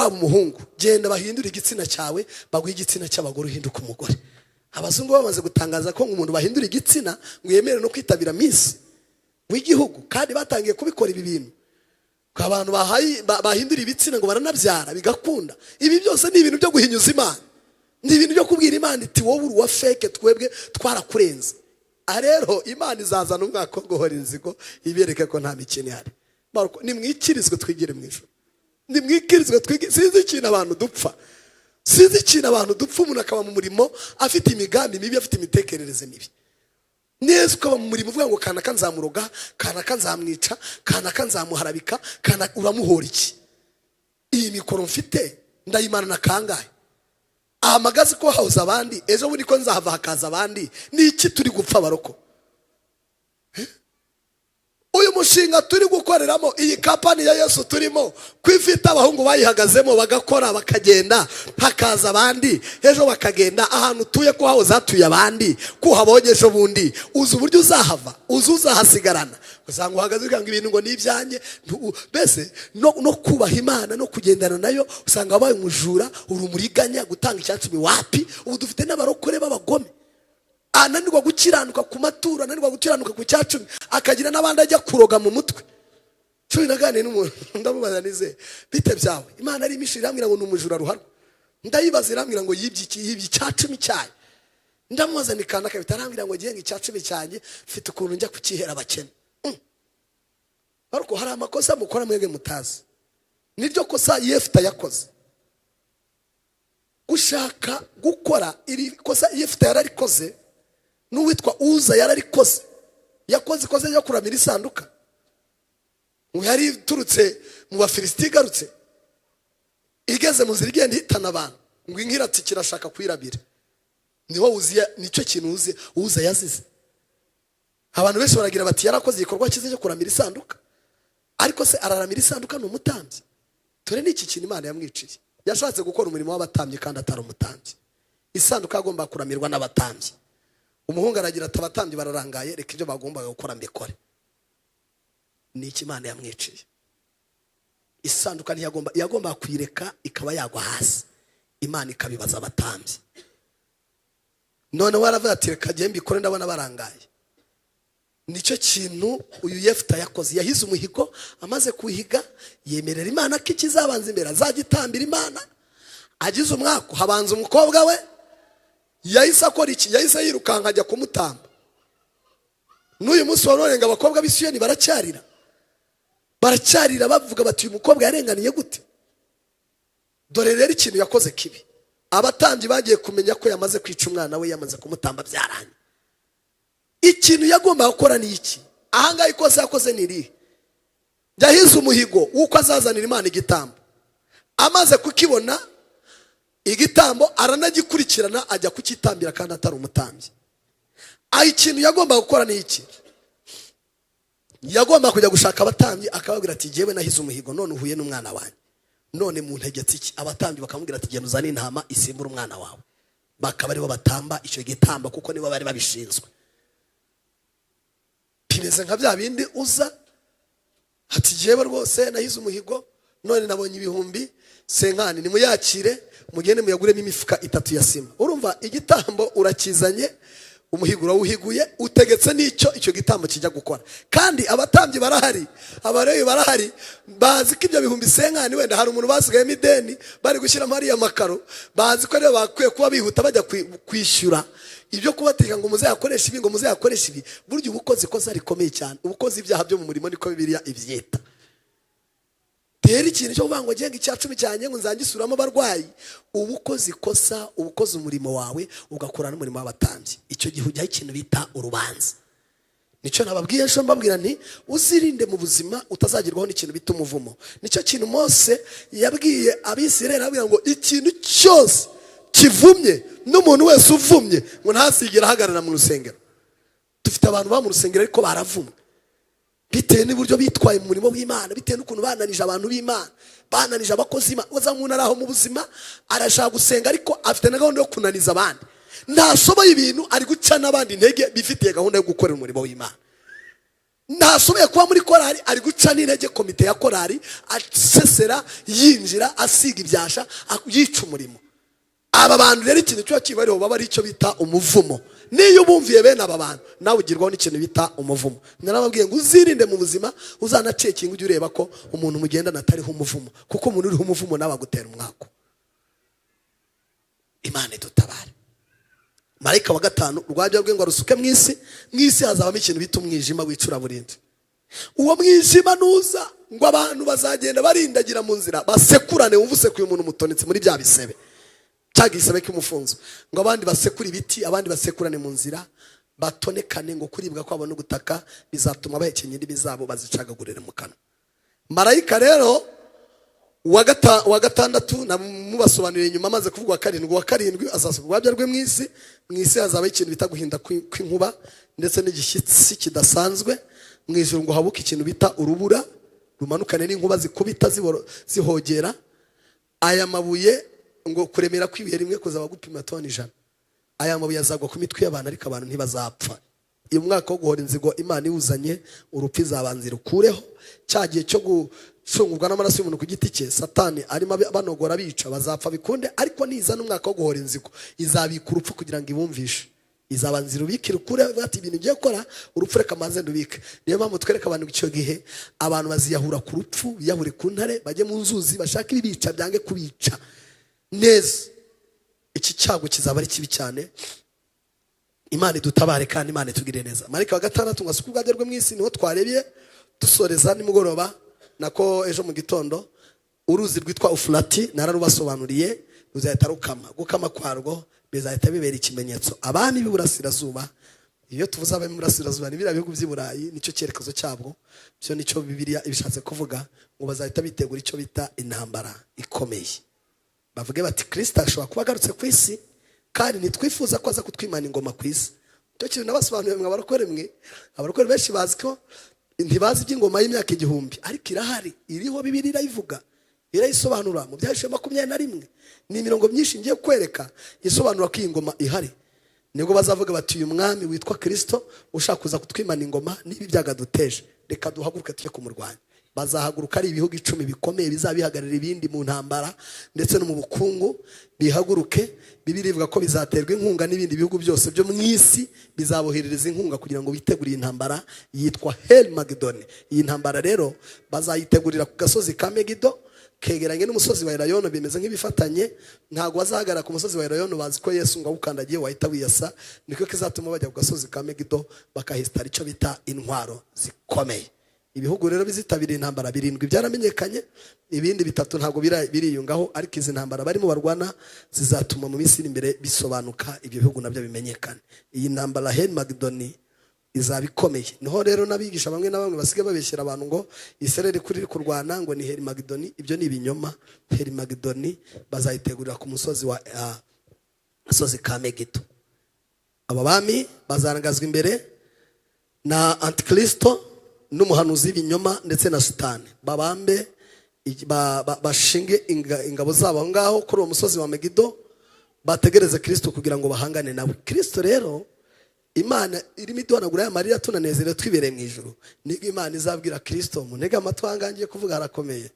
umuhungu, genda bahindura igitsina cyawe baguha igitsina cy'abagore uhinduka umugore. Abazungu bamaze gutangaza ko umuntu bahindura igitsina ngo yemere no kwitabira Miss w'igihugu, kandi batangiye kubikora ibi bintu ko abantu bahindura ibitsina ngo baranabyara bigakunda. Ibi byose ni ibintu byo guhinyuza Imana, ni ibintu byo kubwira Imana iti wowe uri wa fake, twebwe twarakurenze. Rero Imana izazana umwaka wo guhora inzigo ibereke ko nta mikino ihari. Nimwikirizwe twigire mu ijuru, nimwikirizwe twigire. Sinzi ikintu abantu dupfa, sinzi ikintu abantu dupfa. Umuntu akaba mu murimo afite imigambi mibi, afite imitekerereze mibi. Neza ukaba mu murimo uvuga ngo kanaka nzamuroga, kanaka nzamwica, kanaka nzamuharabika, kanaka uramuhora iki? Iyi mikoro mfite ndayimana na kangahe? Ahamagaze ko hauza abandi, ejo bundi ko nzahava hakaza abandi. Ni iki turi gupfa baroko? Uyu mushinga turi gukoreramo, iyi kampani ya Yesu turimo, kwifita abahungu bayihagazemo bagakora bakagenda, hakaza abandi, ejo bakagenda. Ahantu tuye ko hauza tuye abandi, ko habonye ejo bundi, uzi uburyo uzahava, uzahasigarana. Usanga uhagaze ukanga ibintu ngo nibyanjye. Bese no kubaha Imana no kugendana nayo usanga wabaye umujura, urumuriganya, gutanga icyacumi wapi. Ubu dufite n'abarokore b'abagome, ananirwa gukiranuka ku maturo, ananirwa gukiranuka ku cyacumi, akagira n'abandi ajya kuroga mu mutwe. Cyo nagane n'umuntu ndamubaza nize bite byawe, Imana ari imishira ambwira ngo n'umujura ruharwa. Ndayibaza irambwira ngo yibye icyacumi cyaye. Ndamubaza nikana kabitarambwira ngo giye icyacumi cyanjye mfite ukuntu njya kukihera abakene. Ariko hari amakosa mukora mwege mutazi. Niryo kosa Yefta yakoze, ushaka gukora iri kosa Yefta yararikoze. N'uwitwa Uza yararikoze, yakoze ikoze yo kuramira isanduka. Yari turutse mu Bafilisiti garutse, igeze mu nzira igenda hitana abantu ngo inkirati kirashaka kwirabira. Niho Uziya, nicyo kintu Uza yazize. Abantu benshi baragira bati yarakoze igikorwa cyiza cyo kuramira isanduka, ariko se araramira isanduka n'umutambyi? Tore n'iki kintu Imana yamwiciye. Yashatse gukora umurimo w'abatambyi kandi atari umutambyi. Isanduka agomba kuramirwa n'abatambyi. Umuhungu aragira ati abatambyi bararangaye, reka ibyo bagombaga gukora mbikore. Niki Imana yamwiciye. Isanduka yagomba kwireka ikaba yagwa hasi, Imana ikabibaza abatambyi. None waravuga ati reka giye mbikore ndabona barangaye. Nicyo kintu uyu Yefta yakoze. Yahize umuhigo, amaze kuhiga yemerera Imana ko ikizabanza imbere azagitambira Imana. Agize umwaka habanza umukobwa we, yahise akora iki? Yahise yirukanka ajya kumutamba. N'uyu munsi warorenga abakobwa b'Isiyoni baracyarira bavuga bati uyu mukobwa yarenganiye gute? Dore rero ikintu yakoze kibi. Abatambyi bagiye kumenya ko yamaze kwica umwana we, yamaze kumutamba byaranye. Ikintu yagomba gukora ni iki? Ahangaye ikosa yakoze ni iri: yahize umuhigo uko azazanira Imana igitambo. Amaze kukibona igitambo aranagikurikirana ajya kukitambira kandi atari umutambyi. Ikintu yagomba gukora ni iki? Yagomba kujya gushaka abatambyi akababwira ati jewe nahize umuhigo, none uhuye n'umwana wanjye, none mu ntegetse iki? Abatambyi bakamubwira ati genda uzane intama isimbura umwana wawe. Bakaba aribo batamba icyo gitambo kuko nibo bari babishinzwe. Pineze nka bya bindi Uza ati jewe rwose nahize umuhigo, none nabonye ibihumbi senkani, nimuyakire mugende muyaguremo imifuka 3 ya sima. Urumva igitambo urakizanye, umuhigo urawuhiguye, utegetse n'icyo icyo gitambo kijya gukora. Kandi abatambyi barahari, abareyi barahari, bazi ko ibyo bihumbi senkani wenda hari umuntu basigayemo ideni bari gushyira muri ya makaro, bazi ko rero bakwiye kuba bihuta bajya kwishyura ibyo kubategeka ngo muzayakoresha ibi, ngo muzayakoresha ibi. Buryo ubukozi koza rikomeye cyane. Ubukozi ibyaha byo mu murimo niko Bibiliya ibyita. rero ikintu cyo kuvuga ngo genga icya cumi cyanjye ngo nzangisuramo abarwayi, uba ukoze ikosa, uba ukoze umurimo wawe ugakora n'umurimo w'abatambyi, icyo gihe ujyaho ikintu bita urubanza. Nicyo nababwiye ejo mbabwira nti uzirinde mu buzima utazagirwaho n'ikintu bita umuvumo. Nicyo kintu Mose yabwiye Abisirayeli, ababwira ngo ikintu cyose kivumye n'umuntu wese uvumye ngo ntasigere ahagarara mu rusengero. Dufite abantu ba mu rusengero ariko baravumwe bitewe n'uburyo bitwaye mu murimo w'Imana, bitewe n'ukuntu bananije abantu b'Imana, bananije abakozi b'Imana. Uza umuntu araho mu buzima arashaka gusenga ariko afite na gahunda yo kunaniza abandi, ntashoboye ibintu ari guca n'abandi intege bifitiye gahunda yo gukorera umurimo w'Imana. Ntashoboye kuba muri korari ari guca n'intege komite ya korari, asesera yinjira asiga ibyasha yica umurimo. Aba bantu rero ikintu cyo kibariho baba ari icyo bita umuvumo. Niyo bumviye bene aba bantu nawe ugirwaho n'ikintu bita umuvumo. Narababwiye ngo uzirinde mu buzima, uzanacekinga ujye ureba ko umuntu mugendana atariho umuvumo, kuko umuntu uriho umuvumo nawe agutera umwako. Imana idutabare. Marayika wa gatanu urwabya rwe ngo arusuke mu isi hazabamo ikintu bita umwijima wicura burindi. Uwo mwijima nuza ngo abantu bazagenda barindagira mu nzira basekurane, wumva usekuye umuntu mutonetse muri bya bisebe cyangwa isebe cy'umufunzo, ngo abandi basekura ibiti, abandi basekurane mu nzira batonekane, ngo kuribwa kwabo no gutaka bizatuma bahekenya indimi zabo bazicagagurire mu kanwa. Marayika rero wa gatandatu namubasobanuriye nyuma amaze kuvuga wa karindwi azasuka urwabya rwe mu isi hazaba ikintu bita guhinda kw'inkuba ndetse n'igishyitsi kidasanzwe. Mu ijuru ngo habuke ikintu bita urubura rumanukane n'inkuba zikubita zihogera. Aya mabuye ngo kuremera kw'ibuye rimwe kuzaba gupima toni 100. Aya mabuye azagwa ku mitwe y'abantu ariko abantu ntibazapfa. Uyu mwaka wo guhora inzigo Imana iwuzanye, urupfu izabanzira ukureho. Cyagiye cyo gushungurwa n'amaraso y'umuntu ku giti cye Satani arimo banogora bica bazapfa bikunde, ariko niza n'umwaka wo guhora inzigo izabika urupfu kugira ngo ibumvishe. Izabanzira ubikira ukure bati ibintu ugiye gukora urupfu reka maze ndubike. Niyo mpamvu twereka abantu icyo gihe abantu baziyahura ku rupfu, biyahure ku ntare, bajye mu nzuzi bashaka ibibica byange kubica neza. Iki cyago kizaba ari kibi cyane. Imana idutabare kandi Imana itugire neza. Marayika wa gatandatu ngo asuke urwabya rwe mu isi, niho twarebye dusoreza nimugoroba, nako ejo mu gitondo. Uruzi rwitwa Ufurati nararubasobanuriye, ruzahita rukama. Gukama kwarwo bizahita bibera ikimenyetso abami b'Iburasirazuba. Iyo tuvuze abami b'Iburasirazuba ni biriya bihugu by'i Burayi, nicyo cyerekezo cyabwo. Byo nicyo Bibiliya ibishatse kuvuga, ngo bazahita bitegura icyo bita intambara ikomeye. Bavuge bati Kristo ashobora kuba agarutse ku isi, kandi nitwifuza ko aza kutwimana ingoma ku isi. Cyo kintu nabasobanuriye mwe abarokore benshi bazi ko ntibazi iby'ingoma y'imyaka 1000, ariko irahari, iriho Bibiliya irayivuga, irayisobanura mu Byahishuwe 21. Ni imirongo myinshi ngiye kwereka isobanura ko iyi ngoma ihari. Nibwo bazavuga bati uyu mwami witwa Kristo ushaka kuza kutwimana ingoma n'ibi byagaduteje, reka duhaguruke tujye kumurwanya. Bazahaguruka ari ibihugu 10 bikomeye bizabihagarira ibindi mu ntambara ndetse no mu bukungu, bihaguruke. Bibiliya ivuga ko bizaterwa inkunga n'ibindi bihugu byose byo mu isi bizaboherereza inkunga kugira ngo bitegurire intambara yitwa Helmagedon. Iyi ntambara rero bazayitegurira ku gasozi ka Megido kegeranye n'umusozi wa Elayono, bimeze nk'ibifatanye. Ntago bazahagara ku musozi wa Elayono bazi ko Yesu ngo awukandagiye wahita wiyasa. Niko kizatuma bajya ku gasozi ka Megido bakahistara icyo bita intwaro zikomeye. Ibihugu rero bizitabira intambara 7 byaramenyekanye, ibindi 3 ntago biriyungaho, ariko izi ntambara barimo barwana zizatuma mu minsi imbere bisobanuka, ibyo bihugu nabyo bimenyekane. Iyi ntambara Helmagedon izabikomeye. Niho rero nabigisha bamwe na bamwe basigaye babeshyira abantu ngo Israel kuri kurwana ngo ni Helmagedon. Ibyo ni ibinyoma. Helmagedon bazayitegurira ku musozi wa ka Megido. Aba bami bazarangazwa imbere na Antikristo n'umuhanuzi w'ibinyoma ndetse na Satani. Babambe bashinge ingabo zabo aho ngaho kuri uwo musozi wa Megido, bategereze Kristo kugira ngo bahangane nawe. Kristo rero Imana irimo iduhanagura ya marira tunanezere twibereye mu ijuru. Nibwo Imana izabwira Kristo, munega amatwi angangiye kuvuga harakomeye.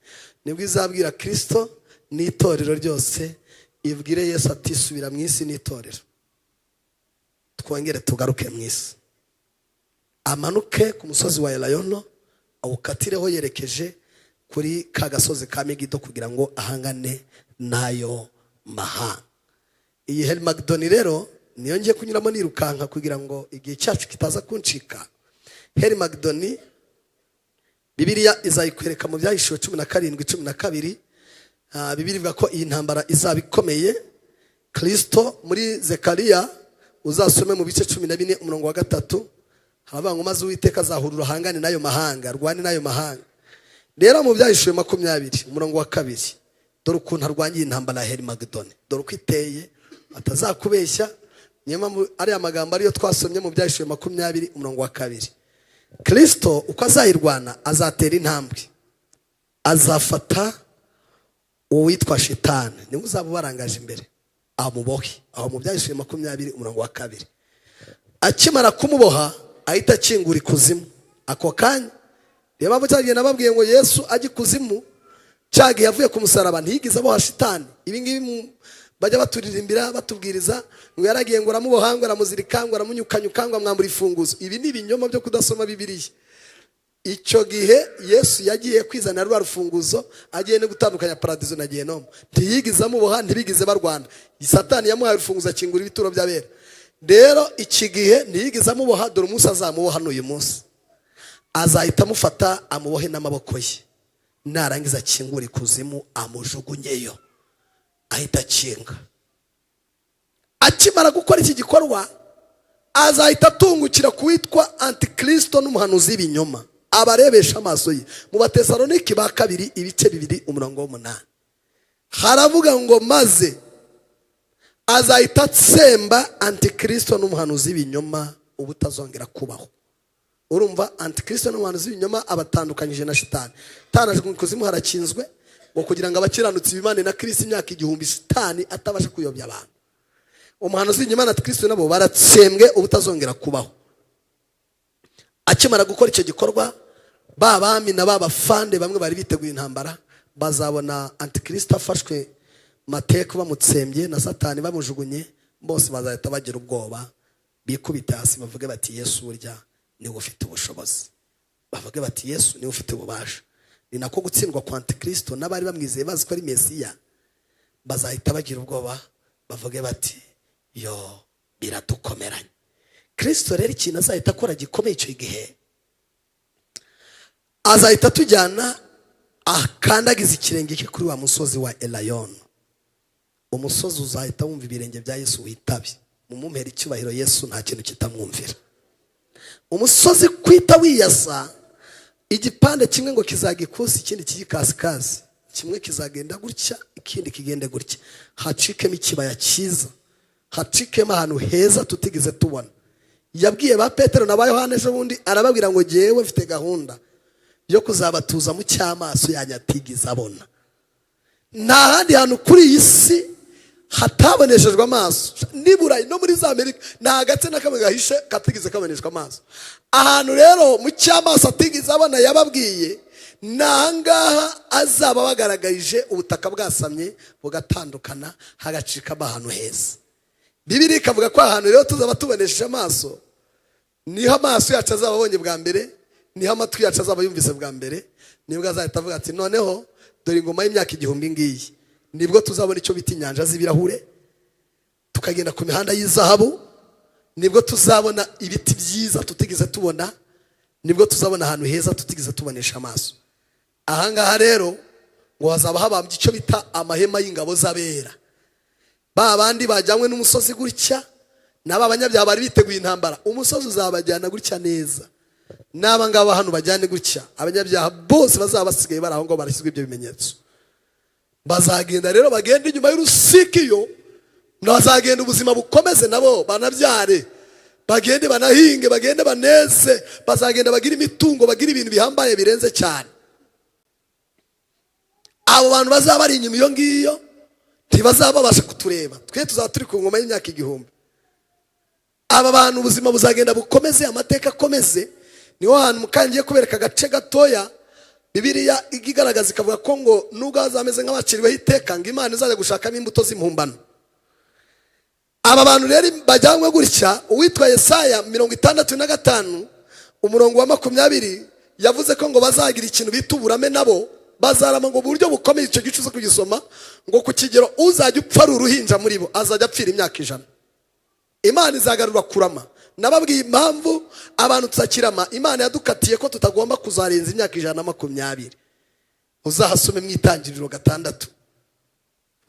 Nibwo izabwira Kristo n'itorero ryose, ibwire Yesu ati subira mu isi n'itorero, twongere tugaruke mu isi. Amanuke ku musozi wa Elayono, awukatireho yerekeje kuri ka gasozi ka Megido kugira ngo ahangane nayo mahanga. Iyi Helmagedon rero niyo ngiye kunyuramo nirukanka kugira ngo igihe cyacu kitaza kuncika. Helmagedon Bibiliya izayikwereka mu Byahishuwe 17:12. Bibiliya ivuga ko iyi ntambara izaba ikomeye. Kristo muri Zekariya uzasome mu bice 14:3 haravuga ngo maze Uwiteka azahurura hangane nayo mahanga, rwane nayo mahanga. Rero mu Byahishuwe 20:2 dore ukuntu arwanye intambara ya Herimagedoni, dore uko iteye atazakubeshya. Nyuma ari amagambo ariyo twasomye mu Byahishuwe 20:2. Kristo uko azayirwana azatera intambwe, azafata uwitwa Shitani niwe uzaba barangaje imbere amubohe. Aho mu Byahishuwe 20:2 akimara kumuboha ahita akingura ikuzimu ako kanya. Reba abo cyagiye nababwiye ngo Yesu ajye kuzimu cyagiye yavuye ku musaraba ntiyigize aboha Shitani. Ibi ngibi bajya baturirimbira batubwiriza ngo yaragiye ngo aramubohanga aramuzirikanga aramunyukanyukanga mwambura ifunguzo. Ibi ni ibinyoma byo kudasoma Bibiliya. Icyo gihe Yesu yagiye kwizana rwa rufunguzo agiye no gutandukanya paradizo na Gehinomu. Ntiyigize amuboha, ntibigize barwana. Satani yamuhaye urufunguzo akingura ibituro by'abera. Rero iki gihe ntiyigize amuboha, dore umunsi azamuboha n'uyu munsi. Azahita amufata amubohe n'amaboko ye, narangiza akingura ikuzimu amujugunyeyo ahita akinga. Akimara gukora iki gikorwa azahita atungukira kuwitwa Antikristo n'umuhanuzi w'ibinyoma abarebesha amaso ye. Mu Batesalonike 2:2:8 haravuga ngo maze azahita atsemba Antikristo n'umuhanuzi w'ibinyoma ubutazongera kubaho. Urumva Antikristo n'umuhanuzi w'ibinyoma abatandukanyije na Shitani. Tanaje kuzimu harakinzwe ngo kugira ngo abakiranutsi bimane na Kristo imyaka 1000 Shitani atabasha kuyobya abantu. Umuhanuzi w'ibinyoma na Kristo nabo baratsembwe ubutazongera kubaho. Akimara gukora icyo gikorwa babami na babafande bamwe bari biteguye intambara bazabona Antikristo afashwe mateka bamutsembye na Satani bamujugunye, bose bazahita bagira ubwoba bikubita hasi bavuge bati Yesu burya niwe ufite ubushobozi, bavuge bati Yesu niwe ufite ububasha. Ni nako gutsindwa kwa Antikristo n'abari bamwizeye bazi ko ari Mesiya bazahita bagira ubwoba bavuge bati yo biratukomeranye. Kristo rero ikintu azahita akora gikomeye icyo gihe azahita tujyana akandagiza ikirenge cye kuri wa musozi wa Elayon. Umusozi uzahita wumva ibirenge bya Yesu witabye. Mumumpera icyubahiro Yesu nta kintu kitamwumvira. Umusozi kwita wiyasa, igipande kimwe ngo kizagikusi ikindi kigikasikazi, kimwe kizagenda gutya ikindi kigende gutya, hacikemo ikibaya cyiza, hacikemo ahantu heza tutigeze tubona. Yabwiye ba Petero na ba Yohana ejo bundi arababwira ngo jewe mfite gahunda yo kuzabatuza mu cyamaso yanyatigeze abona. Nta handi hantu kuri iyi si hataboneshejwe amaso, niburayi no muri za Amerika nta gace na kamwe gahishe katigeze kaboneshwa amaso. Ahantu rero mu cyamaso atigeze abona yababwiye nangaha azaba bagaragarije ubutaka bwasamye bugatandukana hagacika ahantu heza. Bibiliya ikavuga ko ahantu rero tuzaba tubonesheje amaso niho amaso yacu azaba abonye bwa mbere, niho amatwi yacu azaba yumvise bwa mbere. Nibwo azahita avuga ati noneho dore ingoma y'imyaka 1000 ngiyi. Nibwo tuzabona icyo bita inyanja z'ibirahure, tukagenda ku mihanda y'izahabu. Nibwo tuzabona ibiti byiza tutigeze tubona, nibwo tuzabona ahantu heza tutigeze tubonesha amaso. Ahangaha rero ngo hazaba habambye icyo bita amahema y'ingabo z'abera. Ba bandi bajyanywe n'umusozi gutya n'aba banyabyaha bari biteguye intambara, umusozi uzabajyana gutya neza. N'aba ngaba hano bajyane gutya, abanyabyaha bose bazaba basigaye bari aho ngo barashyizwe ibyo bimenyetso. Bazagenda rero bagenda inyuma y'urusikiyo, bazagenda ubuzima bukomeze nabo banabyare, bagende banahinge, bagende baneze, bazagenda bagira imitungo, bagira ibintu bihambaye birenze cyane. Abo bantu bazaba bari inyuma iyo ngiyo ntibazababasha kutureba, twe tuzaba turi ku ngoma y'imyaka 1000. Aba bantu ubuzima buzagenda bukomeze, amateka akomeze. Niho hantu mukangiye kubereka agace gatoya Bibiliya igigaragaza ikavuga ko ngo nubwo azameze nk'abaciriweho iteka ngo Imana izajya gushakamo imbuto z'impumbano. Aba bantu rero bajyanywe gutya, uwitwa Yesaya 65 umurongo wa 20 yavuze ko ngo bazagira ikintu bita uburame nabo, bazarama ngo buryo bukomeye. Icyo gice uza kugisoma ngo ku kigero uzajya upfa uruhinja muri bo azajya apfira imyaka 100. Imana izagarura kurama nababwiye impamvu abantu tuzakirama Imana yadukatiye ko tutagomba kuzarenza imyaka 120. Uzahasome mu Itangiriro 6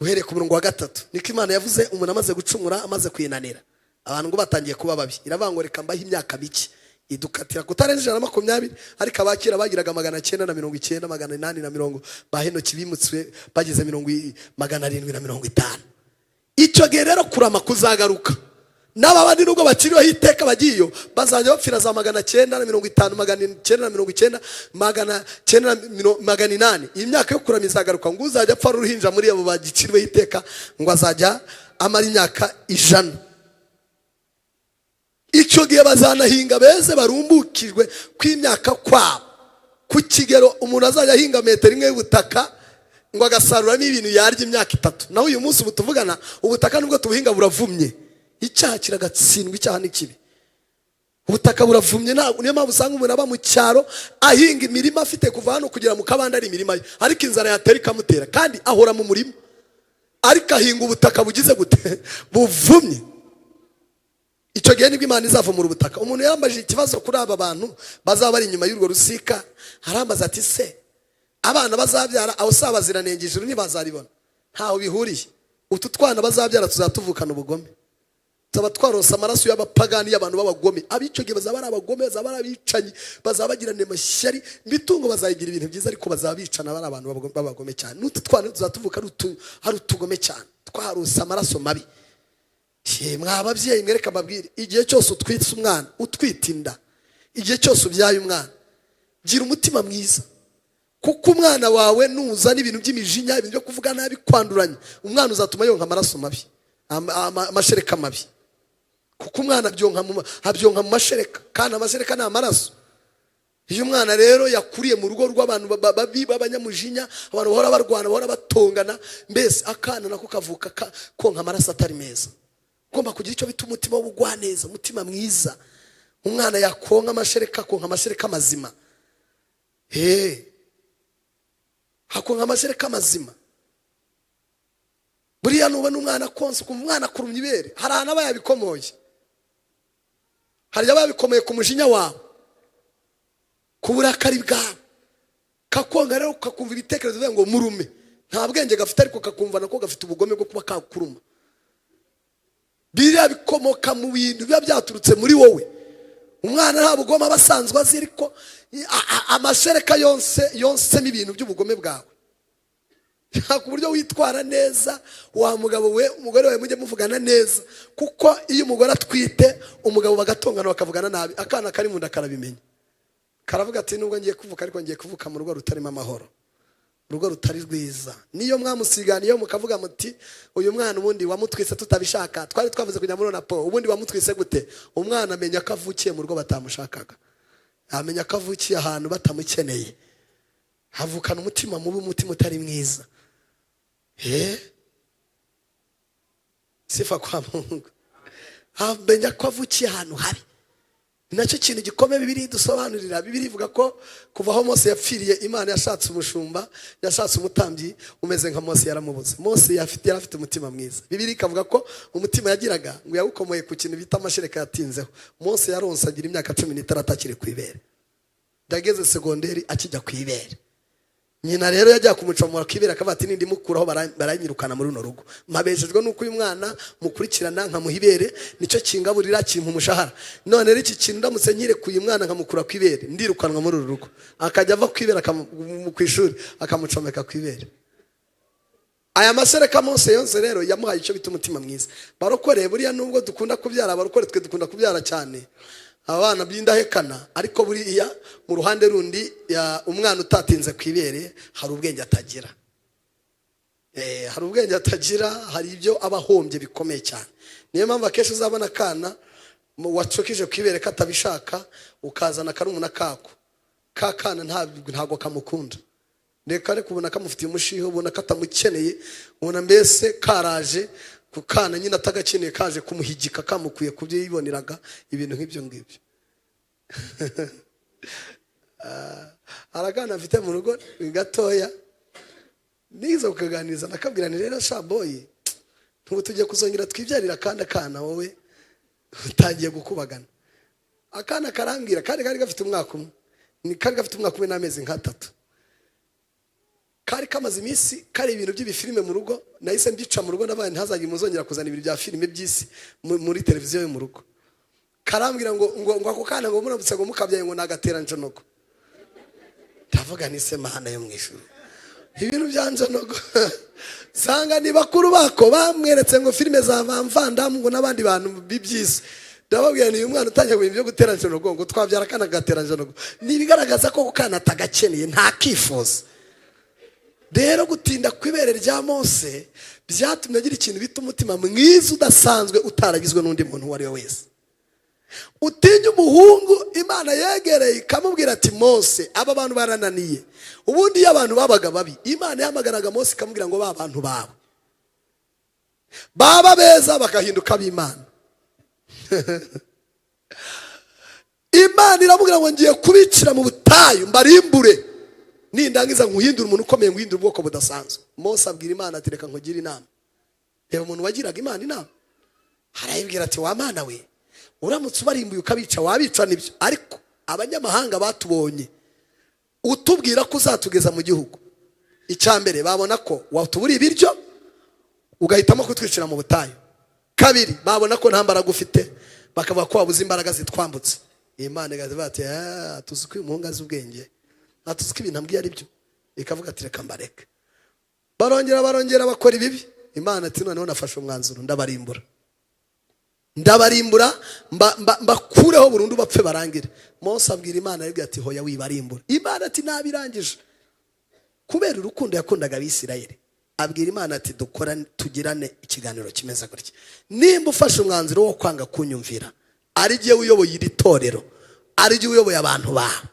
uhereye ku murongo wa 3. Niko Imana yavuze umuntu amaze gucumura amaze kwinanira abantu ngo batangiye kuba babi iravango reka mbaho imyaka mike idukatira kutarenza 120. ariko abakira bagiraga 990 880 bahenoki bimutswe bageze 750. icyo gihe rero kurama kuzagaruka n'abandi nubwo bakiriho iteka bagiyo bazajya bapfira za 950 990 800. iyi myaka yo kurama izagaruka ngo uzajya apfa uruhinja muri abo bagikiriwe iteka ngo azajya amara imyaka 100. icyo gihe bazanahinga beze barumbukijwe kw'imyaka kwabo ku kigero umuntu azajya ahinga metero imwe y'ubutaka ngo agasaruramo ibintu yarya imyaka 3. naho uyu munsi butuvugana ubutaka nubwo tubuhinga buravumye. icyaha kiragatsindwa, icyaha ni kibi. ubutaka buravumye, niyo mpamvu usanga umuntu aba mu cyaro ahinga imirima afite kuva hano kugera mu kabande ari imirima ye, ariko inzara yatera ikamutera kandi ahora mu murima, ariko ahinga ubutaka bugize gute buvumye. icyo gihe nibwo Imana izavumura ubutaka. umuntu yambajije ikibazo kuri aba bantu bazaba bari inyuma y'urwo rusika, harambaza ati se abana bazabyara aho sabaziranenge ijuru ntibazaribona? ntaho bihuriye. utu twana bazabyara tuzatuvukana ubugome, zaba twaronsa amaraso y'abapagani y'abantu b'abagome. ab'icyo gihe bazaba ari abagome, bazaba ari abicanyi, bazaba bagirana amashyari, imitungo bazayigira ibintu byiza, ariko bazaba bicana bari abantu b'abagome cyane. n'utu twana tuzatuvuka ari utugome cyane, twaronsa amaraso mabi. mwababyeyi mwereka mbabwire, igihe cyose utwitse umwana, utwite inda, igihe cyose ubyaye umwana, gira umutima mwiza, kuko umwana wawe nuza n'ibintu by'imijinya, ibintu byo kuvuga nabi, kwanduranya, umwana uzatuma yonka amaraso mabi, amashereka mabi, kuko umwana abyonka mu mashereka, kandi amashereka ni amaraso. iyo umwana rero yakuriye mu rugo rw'abantu babi b'abanyamujinya, abantu bahora barwana, bahora batongana, mbese akana nako kavuka konka amaraso atari meza. ugomba kugira icyo bita umutima w'ubugwaneza, umutima mwiza. umwana yakonka amashereka, konka amashereka mazima. hakonka amashereka mazima. buriya nubona umwana konsa ukumva umwana akurumye ibere, hari ahantu aba yabikomoye, hari ababikomeye ku mujinya wawe, ku burakari bwawe, kakonga rero kakumva ibitekerezo bivuga ngo murume. nta bwenge gafite, ariko kakumva nako gafite ubugome bwo kuba kakuruma. biriya bikomoka mu bintu biba byaturutse muri wowe. umwana nta bugome aba asanzwe azi, ariko amashereka yonse n'ibintu by'ubugome bwawe. ku buryo witwara neza, wa mugabo we umugore wawe mujye muvugana neza, kuko iyo umugore atwite umugabo bagatongana bakavugana nabi, akana kari mu nda karabimenya, karavuga ati nubwo ngiye kuvuka, ariko ngiye kuvuka mu rugo rutarimo amahoro, urugo rutari rwiza. niyo mwamusiganiyeho mukavuga muti uyu mwana ubundi wamutwise tutabishaka, twari twavuze kujya muri Onapo, ubundi wamutwise gute? umwana amenya ko avukiye mu rugo batamushakaga, amenya ko avukiye ahantu batamukeneye, havukana umutima mubi, umutima utari mwiza. sifa kwa Mungu. amenya ko avukiye ahantu habi. nacyo kintu gikomeye Bibiliya dusobanurira. Bibiliya ivuga ko kuva aho Mose yapfiriye, Imana yashatse umushumba, yashatse umutambyi umeze nka Mose, yaramubuze. Mose yari afite umutima mwiza. Bibiliya ikavuga ko umutima yagiraga ngo yawukomoye ku kintu bita amashereka yatinzeho. Mose yaronse agira imyaka 16 atakiri ku ibere, yageze segonderi akijya ku ibere. nyina rero yajya kumucomora kwibera, akavuga ati nindi mukuraho baranyirukana muri runo rugo. mabejejwe nuko uyu mwana mukurikirana nkamuhibere, nicyo kingaburira kimpa umushahara. none rero iki kintu ndamutse nyirekuye umwana nkamukura kwibere, ndirukanwa muri uru rugo. akajya ava kwibera ku ishuri akamucomeka kwibere. aya mashereka Mose yonse rero yamuhaye icyo bita umutima mwiza. barokore buriya nubwo dukunda kubyara, barokore twe dukunda kubyara cyane abana by'indahekana, ariko buriya mu ruhande rundi umwana utatinze kwibere hari ubwenge atagira. hari ubwenge atagira, hari ibyo abahombye bikomeye cyane. niyo mpamvu akenshi uzabona akana wacokije kwibere katabishaka, ukazana karumuna kako, kakana ntago kamukunda. reka kubona kamufitiye umushiho, ubona katamukeneye, ubona mbese karaje kukana nyine atagakeneye, kaje kumuhigika, kamukuye kubyo yiboneraga ibintu nk'ibyo ngibyo. aragana afite mu rugo gatoya, niza kukaganiriza nakabwira ni rero shaboyi, ntubu tujye kuzongera twibyarira kandi akana wowe utangiye gukubagana. akana karambwira kari gafite umwaka umwe, ni kari gafite umwaka umwe n'amezi nk'atatu, kari kamaze iminsi kari ibintu by'ibifilime mu rugo. Nahise mbica mu rugo n'abandi ntazajye muzongera kuzana ibintu bya filime by'isi muri televiziyo yo mu rugo. Karambwira ngo ako kana ngo muramutse ngo mukabyaye ngo nagatera njonogo. Ndavuga nise Mana yo mw'ijuru, ibintu bya njonogo sanga ni bakuru bako bamweretse ngo filime za Van ngo n'abandi bantu bibyisi. Ndababwira ni umwana utangiye ibintu byo gutera njonogo ngo twabyara kana gatera njonogo, ni bigaragaza ko kana atagakeneye nta kifuza. Rero gutinda kwibere rya Mose byatumye agira ikintu bita umutima mwiza udasanzwe utaragizwe n'undi muntu uwo ari we wese. Utinya umuhungu Imana yegereye ikamubwira ati Mose, aba bantu barananiye. Ubundi iyo abantu babaga babi, Imana yahamagaraga Mose ikamubwira ngo ba bantu bawe baba beza bakahinduka b'Imana. Imana iramubwira ngo ngiye kubicira mu butayu mbarimbure, nindangiza nguhindura umuntu ukomeye, nguhindura ubwoko budasanzwe. Mose abwira Imana ati reka nkugire inama. Reba umuntu wagiraga Imana inama, harayibwira ati wa Mana we, uramutse ubarimbuye ukabica wabica nibyo, ariko abanyamahanga batubonye utubwira ko uzatugeza mu gihugu, icyambere babona ko watubura ibiryo ugahitamo kutwicira mu butayu. Kabiri babona ko nta mbaraga ufite, bakavuga ko wabuze imbaraga zitwambutse. Imana igavuga ati tuzi ko uyu muhungu azi ubwenge, atuzi ko ibintu ambwiye ari byo. Ikavuga ati reka mbareke. Barongera bakora ibibi. Imana ati noneho nafashe umwanzuro, ndabarimbura mbakureho burundu bapfe barangire. Mose abwira Imana ati hoya wibarimbura. Imana ati nabirangije. Kubera urukundo yakundaga Abisirayeli, abwira Imana ati tugirane ikiganiro kimeze gutya. Nimba ufashe umwanzuro wo kwanga kunyumvira, ari giye uyoboye iri torero, ari giye uyoboye abantu bawe,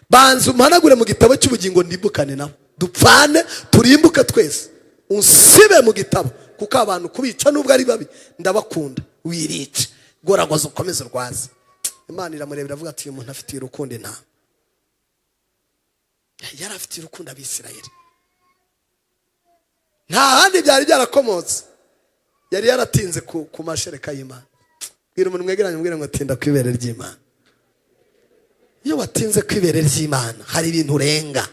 banza umpanagure mu gitabo cy'ubugingo ndibukane nabo, dupfane turimbuke twese, unsibe mu gitabo, kuko abantu kubica nubwo ari babi ndabakunda, wirice goragoza ukomeze urwaze. Imana iramurebera avuga ati uyu muntu afitiye urukundo nta, yari afitiye urukundo Abisirayeli, nta handi byari byarakomotse, yari yaratinze ku mashereka y'Imana. Bwira umuntu mwegeranye umubwire ngo tinda kwibere ry'Imana. Iyo watinze kwibere ry'Imana hari ibintu urenga.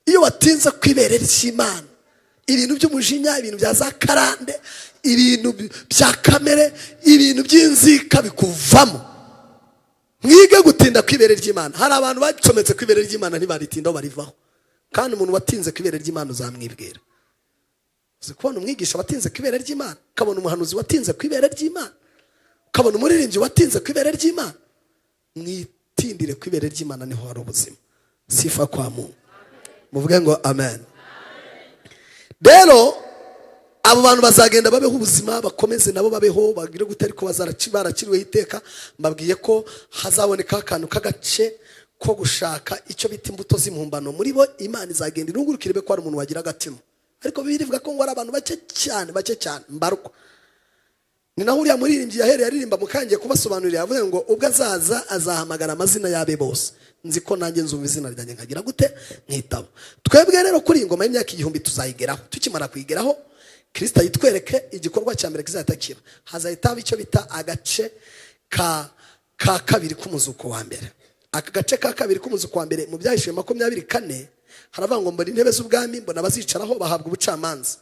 Iyo watinze kwibere ry'Imana, ibintu by'umujinya, ibintu bya zakarande, ibintu bya kamere, ibintu by'inzika bikuvamo. Mwige gutinda kwibere ry'Imana. Hari abantu bacometse kwibere ry'Imana ntibaritinda barivaho, kandi umuntu watinze kwibere ry'Imana uzamwibwira. Kubona umwigisha watinze kwibere ry'Imana, kabona umuhanuzi watinze kwibere ry'Imana, kabona umuririmbyi watinze kwibere ry'Imana. Mwitindire kwibere ry'Imana, niho hari ubuzima. Sifa kwa Mungu. Muvuge ngo amen. Rero abo bantu bazagenda babeho ubuzima, bakomeze nabo babeho, bagire gute, ariko baraciriweho iteka. Mbabwiye ko hazaboneka akantu k'agace ko gushaka icyo bita imbuto z'impumbano muri bo. Imana izagenda irungurukire be ko ari umuntu wagira agatima, ariko bivuga ko ngo ari abantu bake cyane mbarwa. Ni naho uriya muririmbyi yahereye aririmba mukangiye kubasobanurira, yavuze ngo ubwo azaza azahamagara amazina yabe bose, nzi ko nanjye nzumva izina ryanjye nkagira gute nkitabo. Twebwe rero kuri ingoma y'imyaka 1000 tuzayigeraho. Tukimara kuyigeraho, Kristo yitwereke igikorwa cya mbere kizatakira, hazahita icyo bita agace ka kabiri k'umuzuko wa mbere. Aka gace ka kabiri k'umuzuko wa mbere mu byahishuwe 24 haravuga ngo mbona intebe z'ubwami, mbona abazicaraho bahabwa ubucamanza.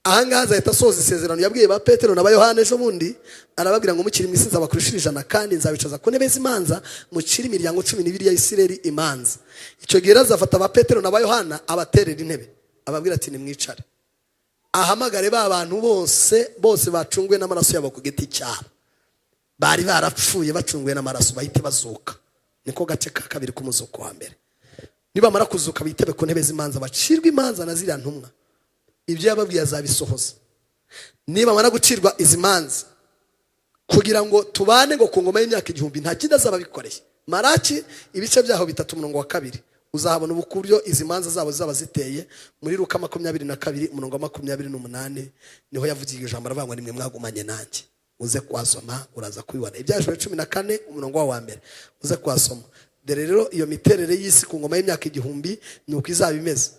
Ahangaha azahita asoza isezerano yabwiye ba Petero na ba Yohana ejo bundi, arababwira ngo mukiri imisi nzabakurishira 100 kandi nzabicaza ku ntebe z'imanza, mukiri imiryango 12 ya Isirayeli imanza. Icyo gihe azafata ba Petero na ba Yohana abaterera intebe, ababwira ati nimwicare, ahamagare ba bantu bose bacungwe n'amaraso yabo ku giti cyabo, bari barapfuye bacungwe n'amaraso, bahite bazuka. Niko gace ka kabiri k'umuzuko wa mbere. Nibamara kuzuka bitebe ku ntebe z'imanza, bacirwa imanza na ziriya ntumwa. Ibyo yababwiye azabisohoza. Nibamara gucirwa izi manza, kugira ngo tubane ngo ku ngoma y'imyaka 1000 nta kindi azaba bikoreye. Maraki ibice byaho 3:2 uzahabona ubukuryo izi manza zabo zaba ziteye. Muri Luka 22:28 niho yavugiye ijambo aravuga ngo nimwe mwagumanye nanjye, uze kwasoma uraza kubibona. Ibyashwe 14:1 uze kwasoma. Dore rero iyo miterere y'isi ku ngoma y'imyaka 1000 ni uko izaba imeze.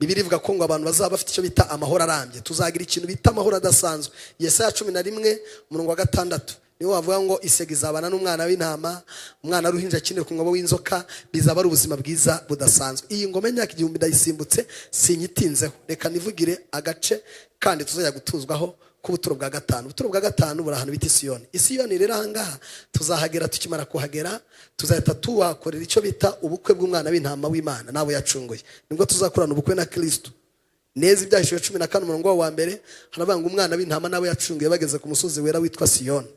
Bibiri ivuga ko ngo abantu bazaba bafite icyo bita amahoro arambye. Tuzagira ikintu bita amahoro adasanzwe. Yesaya 11:6 niyo wavuga ngo isega izabana n'umwana w'intama, umwana ruhinja akinira ku mwobo w'inzoka, bizaba ari ubuzima bwiza budasanzwe. Iyi ngoma y'imyaka 1000 ndayisimbutse sinyitinzeho, reka nivugire agace kandi tuzajya gutuzwaho ku buturo bwa gatanu. Ubuturo bwa gatanu buri ahantu bita Isiyoni. Isiyoni rero ahangaha tuzahagera, tukimara kuhagera tuzahita tuhakorera icyo bita ubukwe bw'umwana w'intama w'Imana nabo yacunguye. Nibwo tuzakorana ubukwe na Kristo. Neza Ibyahishuriwe 14 umurongo wa mbere harabanga umwana w'intama nabo yacunguye bageze ku musozi wera witwa Siyoni.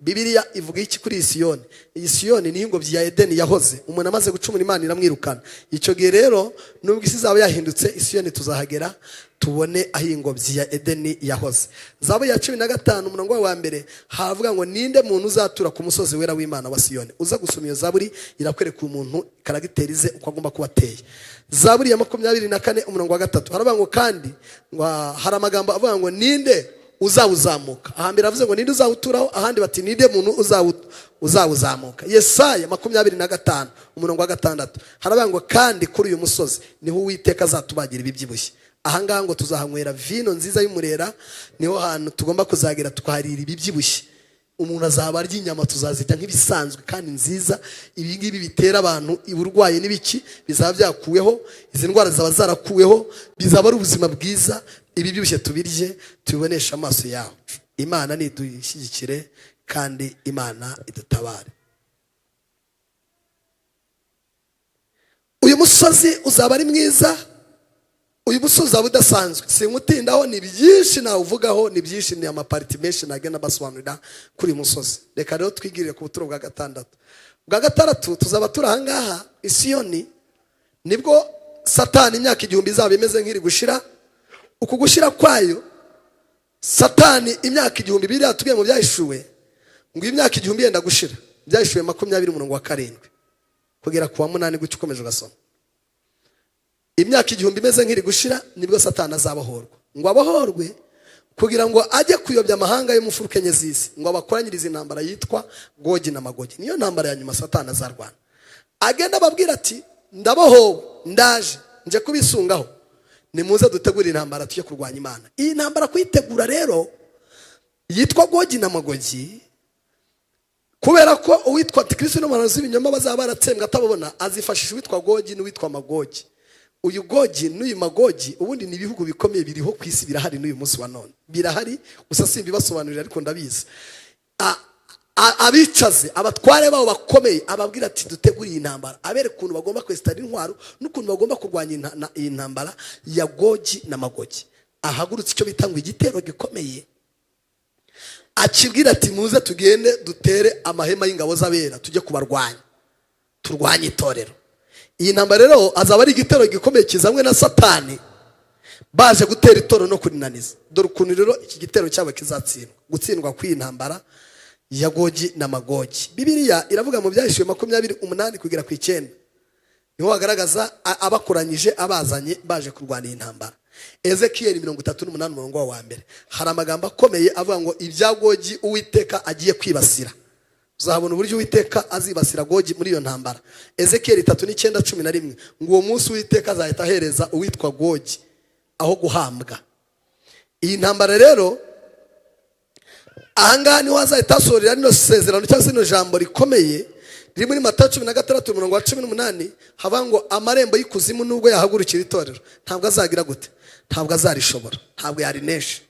Bibiliya ivuga iki kuri Siyoni? Iyi Siyoni ni ingobyi ya Edeni yahoze. Umuntu amaze gucumura Imana iramwirukana. Icyo gihe rero nubwo isi zaba yahindutse, Siyoni tuzahagera tubone aho ingobyi ya Edeni yahoze. Zaburi ya 15 umurongo wa mbere havuga ngo ninde muntu uzatura ku musozi wera w'Imana wa Siyoni. Uza gusoma iyo zaburi irakwereka umuntu karagiterize uko agomba kuba ateye. Zaburi ya 24 umurongo wa 3 haravuga ngo kandi hari amagambo avuga ngo ninde uzawuzamuka. Ahambira avuze ngo ninde uzawuturaho, ahandi bati ninde muntu uzawuzamuka. Yesaya 25 umurongo wa 6 haravuga ngo kandi kuri uyu musozi niho Uwiteka azatubagira ibibyibushye. Ahangaha ngo tuzahanywera vino nziza y'umurera, niho hantu tugomba kuzagira tukaharira ibibyibushye. Umuntu azaba arya inyama tuzazijya nk'ibisanzwe kandi nziza. Ibi ngibi bitera abantu uburwayi n'ibiki bizaba byakuweho, izi ndwara zaba zarakuweho, bizaba ari ubuzima bwiza. Ibi byushye tubirye tubibonesha amaso yacu. Imana nidushyigikire kandi Imana idutabare. Uyu musozi uzaba ari mwiza, uyu musozi uzaba udasanzwe. Sinkutindaho, ni byinshi nawuvugaho, ni byinshi, ni amapariti menshi nagenda basobanurira kuri uyu musozi. Reka rero twigirire ku buturo bwa 6. Bwa 6 tuzaba turi ahangaha Isiyoni, nibwo Satani imyaka 1000 izaba imeze nk'iri gushira. Uku gushira kwayo Satani imyaka 1000 biri atubwiye mu Byahishuwe ngo imyaka 1000 yenda gushira. Byahishuwe 20 umurongo wa 7 kugera ku wa 8 gucyo ukomeje ugasoma. Imyaka 1000 imeze nk'iri gushira nibwo Satani azabohorwa. Ngo abohorwe kugira ngo ajye kuyobya amahanga yo mufuruke nyezisi, ngo abakoranyirize intambara yitwa Gogi na Magogi. Niyo ntambara ya nyuma Satani azarwana. Agenda babwira ati ndabohowe, ndaje nje kubisungaho, nimuze dutegura intambara tujye kurwanya Imana. Iyi ntambara kuyitegura rero yitwa Gogi na Magogi, kubera ko uwitwa Kristo n'umuhanuzi w'ibinyoma bazaba baratsembwa atababona, azifashisha uwitwa Gogi n'uwitwa Magogi. Uyu Gogi n'uyu Magogi ubundi ni ibihugu bikomeye biriho ku isi, birahari n'uyu munsi wa none. Birahari gusa simbibasobanurira ariko ndabizi. Abicaze abatware babo bakomeye ababwira ati duteguriye intambara, abere kuntu bagomba kwestara intwaro n'ukuntu bagomba kurwanya iyi ntambara ya Gogi na Magogi. Ahagurutse icyo bitanga igitero gikomeye, akibwira ati muze tugende dutere amahema y'ingabo z'abera tujye kubarwanya, turwanye itorero. Iyi ntambara rero azaba ari igitero gikomeye kizamwe na Satani baje gutera itorero no kurinaniza. Dore ukuntu rero iki gitero cyabo kizatsindwa. Gutsindwa kw'iyi ntambara ya Gogi na Magogi, Bibiliya iravuga mu Byahishuwe 28 kugera ku 9 niho hagaragaza abakoranyije abazanye baje kurwana iyi ntambara. Ezekiel 38 umurongo wa mbere hari amagambo akomeye avuga ngo ibya Gogi Uwiteka agiye kwibasira. Uzahabona uburyo Uwiteka azibasira Gogi muri iyo ntambara. Ezekiel 3:9-11 ngo uwo munsi Uwiteka azahita ahereza uwitwa Gogi aho guhambwa. Iyi ntambara rero ahangaha niho azahita asorera rino sezerano cyangwa se no jambo rikomeye riri muri Matayo 16 umurongo wa 18 hava ngo amarembo y'ikuzimu nubwo yahagurukira itorero ntabwo azagira gute, ntabwo azarishobora, ntabwo yarinesha.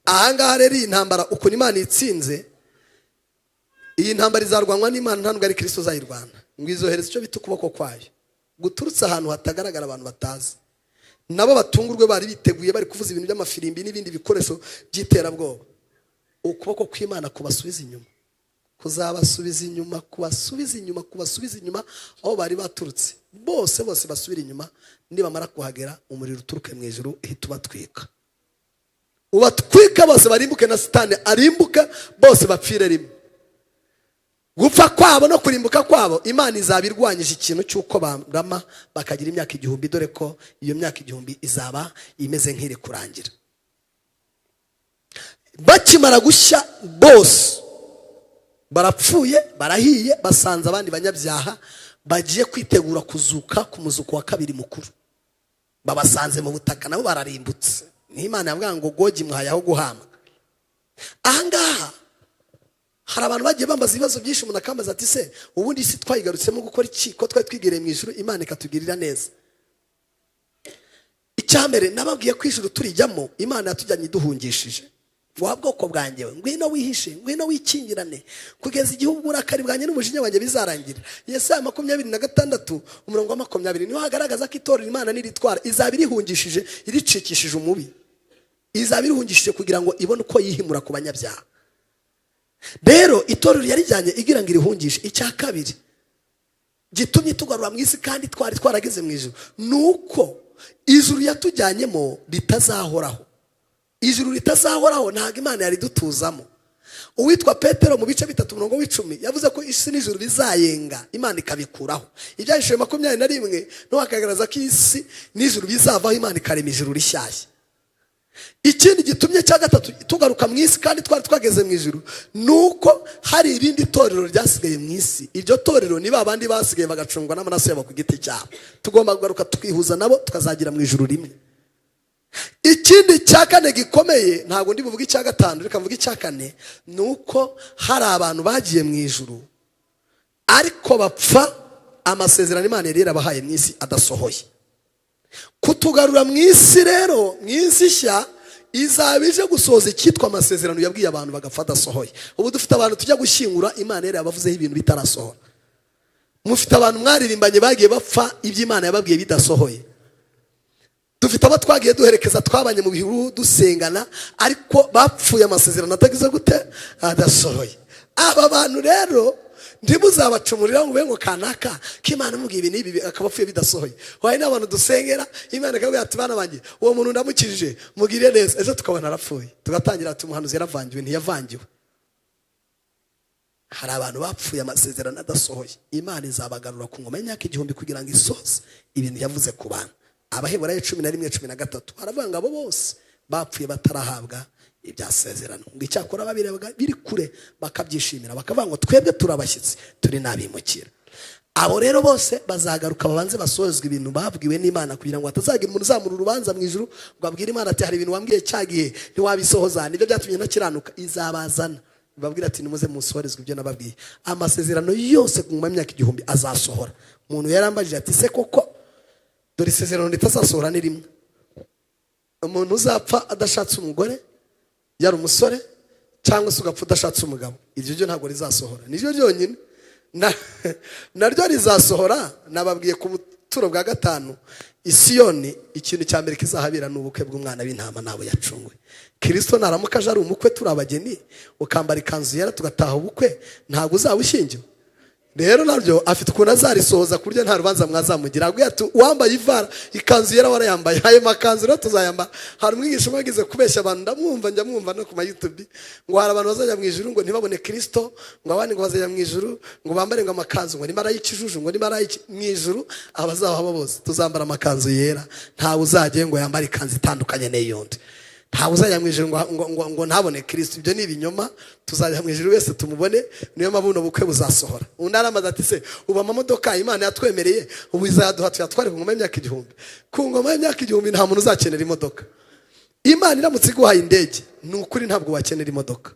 Ahangaha rero iyi ntambara uko Imana itsinze, iyi ntambara izarwanwa n'Imana, ntabwo ari Kristo uzayirwana. Ngo izohereza icyo bita ukuboko kwayo guturutse ahantu hatagaragara abantu batazi. Nabo batungurwe bari biteguye bari kuvuza ibintu by'amafirimbi n'ibindi bikoresho by'iterabwoba. Ukuboko kw'Imana kubasubiza inyuma, kuzabasubiza inyuma, kubasubiza inyuma aho bari baturutse. Bose basubira inyuma, nibamara kuhagera umuriro uturuke mu ijuru uhita ubatwika. Ubatwika bose barimbuke na Satani arimbuka, bose bapfire rimwe. Gupfa kwabo no kurimbuka kwabo Imana izabirwanyije ikintu cy'uko barama bakagira imyaka 1000, dore ko iyo myaka 1000 izaba imeze nk'iri kurangira. Bakimara gushya bose barapfuye, barahiye, basanze abandi banyabyaha bagiye kwitegura kuzuka ku muzuko wa kabiri mukuru. Babasanze mu butaka nabo bararimbutse. Ni Imana yavuga ngo Gogi mwayaho guhamba. Ahangaha hari abantu bagiye bambaza ibibazo byinshi, umuntu akambaza ati se ubundi isi twayigarutsemo gukora iki ko twari twigereye mu ijuru Imana ikatugirira neza? Icyambere nababwiye ko ijuru turijyamo Imana yatujyanye iduhungishije. Wa bwoko bwanjye we, ngwino wihishe, ngwino wikingirane kugeza igihe uburakari bwanjye n'umujinya wanjye bizarangira. Yesaya 26 umurongo wa 20 niho hagaragaza ko itorero Imana niritwara izaba irihungishije, iricikishije umubi, izaba irihungishije kugira ngo ibone uko yihimura ku banyabyaha. Rero itorero yarijyanye igira ngo irihungishe. Icya kabiri gitumye tugarura mu isi kandi twari twarageze mu ijuru, nuko ijuru yatujyanyemo ritazahoraho. Ijuru ritazahoraho ntabwo Imana yari dutuzamo. Uwitwa Petero mu bice 3 umurongo w'10 yavuze ko isi n'ijuru bizayenga Imana ikabikuraho. Ibyahishwe 21 no hakagaragaza ko isi n'ijuru bizavaho Imana ikarema ijuru rishyashya. Ikindi gitumye cya gatatu tugaruka mu isi kandi twari twageze mu ijuru, nuko hari irindi torero ryasigaye mu isi. Iryo torero ni babandi basigaye bagacungwa n'amaraso yabo ku giti cyabo. Tugomba kugaruka tukihuza nabo tukazagira mu ijuru rimwe. Ikindi cya kane gikomeye, ntabwo ndi buvuga icya gatanu, reka mvuga icya kane, nuko hari abantu bagiye mu ijuru ariko bapfa amasezerano Imana yari yarabahaye mu isi adasohoye. Kutugarura mu isi rero, mu isi nshya izabije gusoza icyitwa amasezerano yabwiye abantu bagapfa adasohoye. Ubu dufite abantu tujya gushyingura Imana yari yabavuzeho ibintu bitarasohora. Mufite abantu mwaririmbanye bagiye bapfa ibyo Imana yababwiye bidasohoye. Dufite abo twagiye duherekeza twabanye mu bihuru dusengana ariko bapfuye amasezerano atagize gute adasohoye. Aba bantu rero ndibuzabacumurira ngo bengo kanaka k'Imana mubwiye ibi n'ibi akabapfuye bidasohoye. Waye n'abantu dusengera Imana ikabwira ati bana banjye uwo muntu ndamukijije mugire neza, ejo tukabona arapfuye tugatangira ati umuhanuzi yaravangiwe ntiyavangiwe. Hari abantu bapfuye amasezerano adasohoye. Imana izabagarura ku ngoma y'imyaka 1000 kugira ngo isoze ibintu yavuze ku bantu. Abaheburayo 11:13 haravuga ngo abo bose bapfuye batarahabwa ibyasezerano, ngo icyakora babirebaga biri kure bakabyishimira bakavuga ngo twebwe turabashyitsi turi nabimukira. Abo rero bose bazagaruka babanze basozwe ibintu babwiwe n'Imana kugira ngo hatazagira umuntu uzamura urubanza mu ijuru ngo abwire Imana ati hari ibintu wambwiye cyagihe ntiwabisohoza, nibyo byatumye ntakiranuka. Izabazana babwira ati nimuze musohorezwe ibyo nababwiye. Amasezerano yose ku myaka 1000 azasohora. Umuntu yarambajije ati se koko dore isezerano ritazasohora ni rimwe? Umuntu uzapfa adashatse umugore yari umusore cyangwa se ugapfa udashatse umugabo, ibyo byo ntabwo rizasohora. Nibyo byonyine naryo rizasohora. Nababwiye ku buturo bwa 5 Isiyoni ikintu cya mbere kizahabira n'ubukwe bw'umwana w'intama nabo yacungwe. Kristo naramuka aje ari umukwe turabageni ukambara ikanzu yera tugataha ubukwe, ntabwo uzabushingiwe. Rero nabyo afite ukuntu azarisohoza kurya nta rubanza mwazamugira. Aguye ati uwambaye ivara ikanzu yera warayambaye, ayo makanzu rero tuzayamba. Hari umwigisha mwagize kubeshya abantu ndamwumva njya mwumva no ku YouTube ngo hari abantu bazajya mu ijuru ngo ntibabone Kristo, ngo abandi ngo bazajya mu ijuru ngo bambare ngo amakanzu ngo nimara y'ikijuju ngo nimara mu ijuru abazaba bose tuzambara amakanzu yera. Ntawe uzagiye ngo yambare ikanzu itandukanye n'iyundi. Ntawe uzajya mu ijuru ngo ntabone Kristo. Ibyo ni ibinyoma. Tuzajya mu ijuru wese tumubone, niyo mabuno bukwe buzasohora. Undi aramaze ati se uba amamodoka Imana yatwemereye ubu izaduha tuyatware ku ngoma y'imyaka 1000. Ku ngoma y'imyaka 1000 nta muntu uzakenera imodoka. Imana iramutse iguhaye indege ni ukuri ntabwo wakenera imodoka.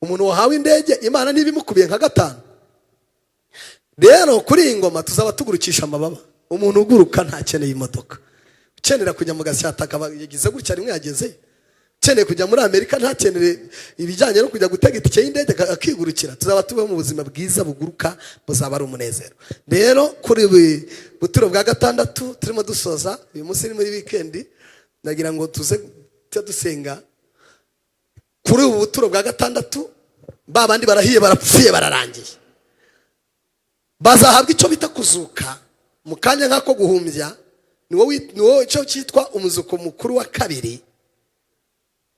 Umuntu wahawe indege Imana niba imukubiye nka 5. Rero kuri iyi ngoma tuzaba tugurukisha amababa. Umuntu uguruka ntakeneye imodoka. Ukenera kujya mu Gasyataka yagize gutya rimwe yageze. Ukeneye kujya muri Amerika ntakenere ibijyanye no kujya gutega itike y'indege akigurukira. Tuzaba tubaho mu buzima bwiza buguruka, buzaba ari umunezero. Rero kuri buturo bwa 6 turimo dusoza uyu munsi ni muri weekend, ndagira ngo tuze dusenga kuri ubu buturo bwa 6. Babandi barahiye barapfuye bararangiye bazahabwa icyo bita kuzuka mu kanya nk'ako guhumbya. Niwo cyo cyitwa umuzuko mukuru wa 2.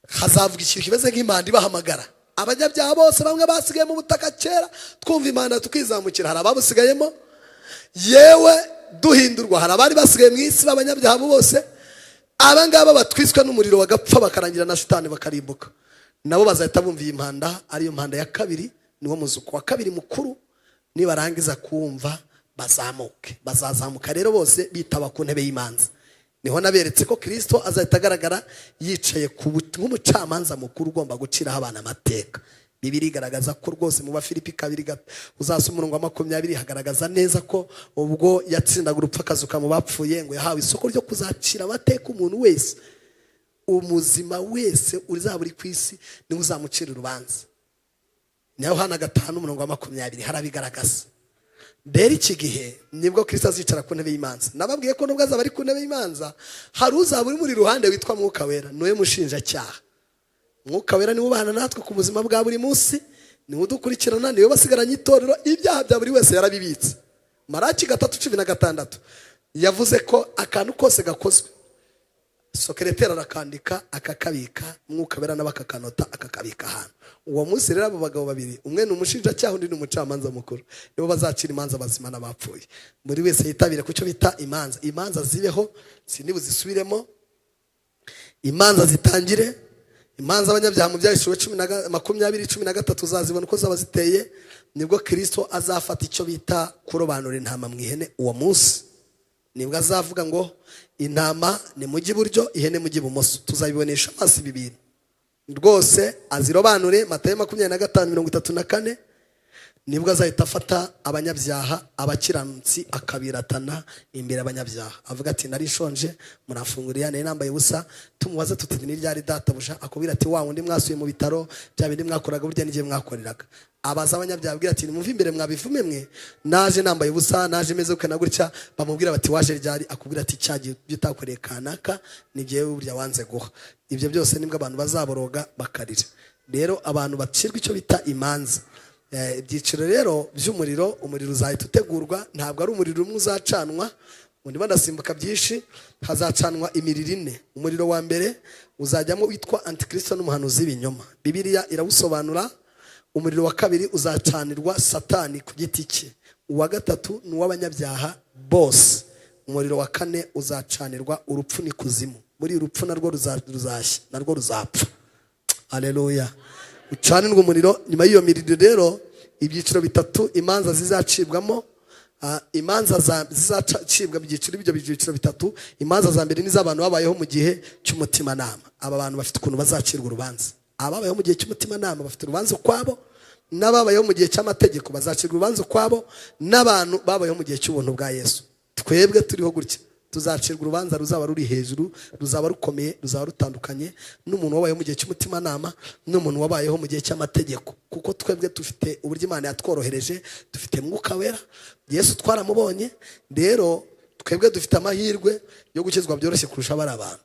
Hazavuga ikintu kimeze nk'impanda bahamagara abanyabyaha bose bamwe basigaye mu butaka kera twumva Imana tukizamukira. Hari ababusigayemo yewe duhindurwa, hari abari basigaye mu isi b'abanyabyaha bose. Abangaba batwiswe n'umuriro bagapfa bakarangira na shitani bakarimbuka. Nabo bazahita bumva iyi mpanda, ariyo mpanda ya 2, niwo muzuko wa 2 mukuru. Nibarangiza kumva bazazamuka rero bose bitaba ku ntebe y'imanza. Niho naberetse ko Kristo azahita agaragara yicaye nk'umucamanza mukuru ugomba guciraho abana amateka. Bibiri igaragaza ko rwose mu Bafilipi 2 uzasoma umurongo wa 20 hagaragaza neza ko ubwo yatsindaga urupfu akazuka mu bapfuye ngo yahawe isoko ryo kuzacira amateka umuntu wese umuzima wese uzaba uri ku isi niwe uzamucira urubanza. Ni Yohana 5 umurongo wa 20 harabigaragaza. Rero iki gihe nibwo Kristo azicara ku ntebe y'imanza. Nababwiye ko nubwo azaba ari ku ntebe y'imanza hari uzaba uri muri ruhande witwa Mwuka Wera, niwe mushinjacyaha. Mwuka Wera niwe ubana natwe ku buzima bwa buri munsi, niwe udukurikirana, niwe basigaranye itorero, ibyaha bya buri wese yarabibitse. Maraki 3:16 yavuze ko akantu kose gakozwe Sokeretera arakandika akakabika, Mwuka Wera n'abakakanota akakabika ahantu. Uwo munsi rero abo bagabo babiri, umwe ni umushinjacyaha undi ni umucamanza mukuru, nibo bazacira imanza bazima n'abapfuye. Muri wese yitabire kucyo bita imanza. Imanza zibeho, sinibu zisubiremo, imanza zitangire. Imanza abanyabyaha mu byahishwe 20:13 uzazibona uko zaba ziteye. Nibwo Kristo azafata icyo bita kurobanura intama mu ihene. Uwo munsi nibwo azavuga ngo intama ni mujyi iburyo, ihene mujyi ibumoso. Tuzabibonesha amaso bibiri rwose azirobanure. Matayo 25:34 nibwo azahita afata abanyabyaha abakiranutsi akabiratana imbere abanyabyaha, avuga ati nari shonje murafunguriye, nari nambaye ubusa. Tumubaze tuti ni ryari databuja? Akubwira ati wa wundi mwasuye mu bitaro, bya bindi mwakoraga burya n'igihe mwakoreraga. Abaza abanyabyaha abwira ati nimumve imbere mwabivume mwe, naje nambaye ubusa, naje meze ukana gutya. Bamubwira bati waje ryari? Akubwira ati cyagiye byutakoreye kanaka nigiye burya wanze guha. Ibyo byose nibwo abantu bazaboroga bakarira. Rero abantu bacirwa icyo bita imanza. Ibyiciro rero by'umuriro, umuriro uzahita utegurwa, ntabwo ari umuriro umwe uzacanwa. Undi banasimbuka byinshi, hazacanwa imiriro 4. Umuriro wa mbere uzajyamo witwa Antikristo n'umuhanuzi w'ibinyoma, Bibiliya irawusobanura. Umuriro wa kabiri uzacanirwa Satani ku giti cye. Uwa gatatu ni uw'abanyabyaha bose. Umuriro wa 4 uzacanirwa urupfu n'ikuzimu. Muri urupfu narwo ruzashya, narwo ruzapfa. Haleluya. Ucanirwa umuriro. Nyuma y'iyo miriro rero ibyiciro 3 imanza zizacibwamo. Imanza zizacibwa byiciro ibyo byiciro 3. Imanza za mbere ni z'abantu babayeho mu gihe cy'umutima nama. Aba bantu bafite ukuntu bazacirwa urubanza. Ababayeho mu gihe cy'umutima nama bafite urubanza kwabo, n'ababayeho mu gihe cy'amategeko bazacirwa urubanza kwabo, n'abantu babayeho mu gihe cy'ubuntu bwa Yesu. Twebwe turiho gutya tuzacirwa urubanza ruzaba ruri hejuru, ruzaba rukomeye, ruzaba rutandukanye n'umuntu wabayeho mu gihe cy'umutima nama n'umuntu wabayeho mu gihe cy'amategeko. Kuko twebwe dufite uburyo Imana yatworohereje, dufite Mwuka Wera, Yesu twaramubonye. Rero twebwe dufite amahirwe yo gukizwa byoroshye kurusha bari abantu.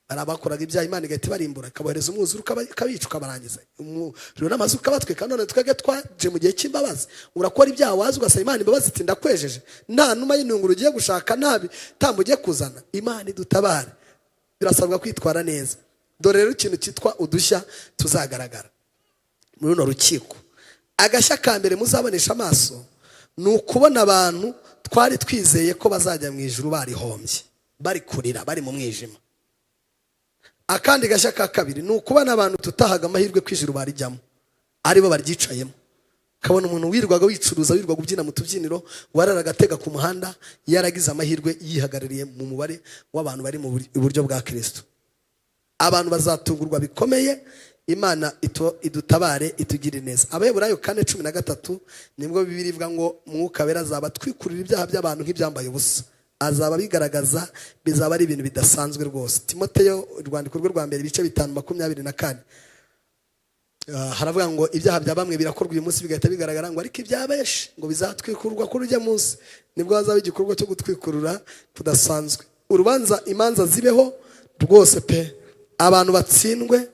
Ari abakoraga ibyaha Imana igahita barimbura, kabohereza umwuzure ukabica ukabarangiza. Rero n'amazu ukabatwika. None twebwe twaje mu gihe cy'imbabazi. Urakora ibyaha wazi ugasaba Imana imbabazi iti ndakwejeje, nta numa y'intunguru ugiye gushaka, nabi tambo ugiye kuzana. Imana idutabare. Birasabwa kwitwara neza. Dore rero ikintu cyitwa udushya tuzagaragara muri runo rukiko. Agashya ka mbere muzabonesha amaso ni ukubona abantu twari twizeye ko bazajya mu ijuru barihombye, bari kurira, bari mu mwijima. Akandi gashya ka kabiri ni ukubona abantu tutahaga amahirwe kw'ijuru barijyamo, aribo baryicayemo. Kabona umuntu wirwaga wicuruza, wirwaga ubyina mu tubyiniro, wararaga atega ku muhanda, yaragize amahirwe yihagarariye mu mubare w'abantu bari mu buryo bwa Kristo. Abantu bazatungurwa bikomeye. Imana idutabare itugire neza. Abaheburayo 4:13 nibwo Bibiliya ivuga ngo Mwuka Wera azaba twikurira ibyaha by'abantu nk'ibyambaye ubusa. Azaba bigaragaza, bizaba ari ibintu bidasanzwe rwose. Timoteyo urwandiko rwe rwa mbere ibice 5:24 haravuga ngo ibyaha bya bamwe birakorwa uyu munsi bigahita bigaragara, ngo ariko ibyabeshi ngo bizatwikurwa kuri urya munsi. Nibwo hazaba igikorwa cyo gutwikurura kudasanzwe. Urubanza, imanza zibeho rwose pe, abantu batsindwe,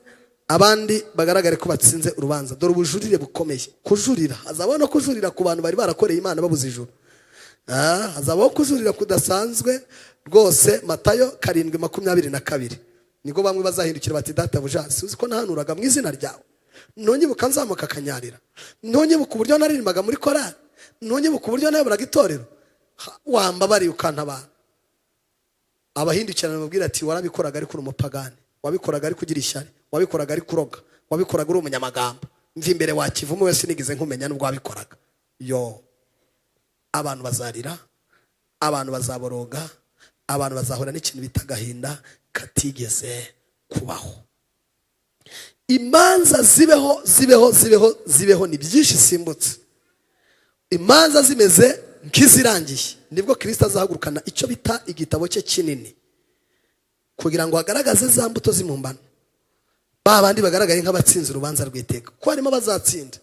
abandi bagaragare ko batsinze urubanza. Dore ubujurire bukomeye, kujurira. Hazabona kujurira ku bantu bari barakoreye Imana babuze ijuru. Hazabaho kujurira kudasanzwe rwose. Matayo 7:22 niko bamwe bazahindukira bati databuja, uzi ko nahanuraga mu izina ryawe, nonyibuka nzamuka akanyarira, nonyibuka uburyo naririmbaga muri korali, nonyibuka uburyo nayoboraga itorero, wambabariye ukantabara. Abahindukirana bamubwira ati warabikoraga ari kuri umupagani, wabikoraga ari kugira ishyari, wabikoraga ari kuroga, wabikoraga uri umunyamagambo, mva imbere wakivumu wese nigize nkumenya n'ubwo wabikoraga. Abantu bazarira, abantu bazaboroga, abantu bazahura n'ikintu bita agahinda katigeze kubaho. imanza zibeho ni byinshi simbutse. Imanza zimeze nk'izirangiye nibwo Kristo azahagurukana icyo bita igitabo cye kinini kugira ngo agaragaze za mbuto z'imumbano. Babandi bagaragaye nk'abatsinze urubanza rw'iteka ko harimo bazatsinda.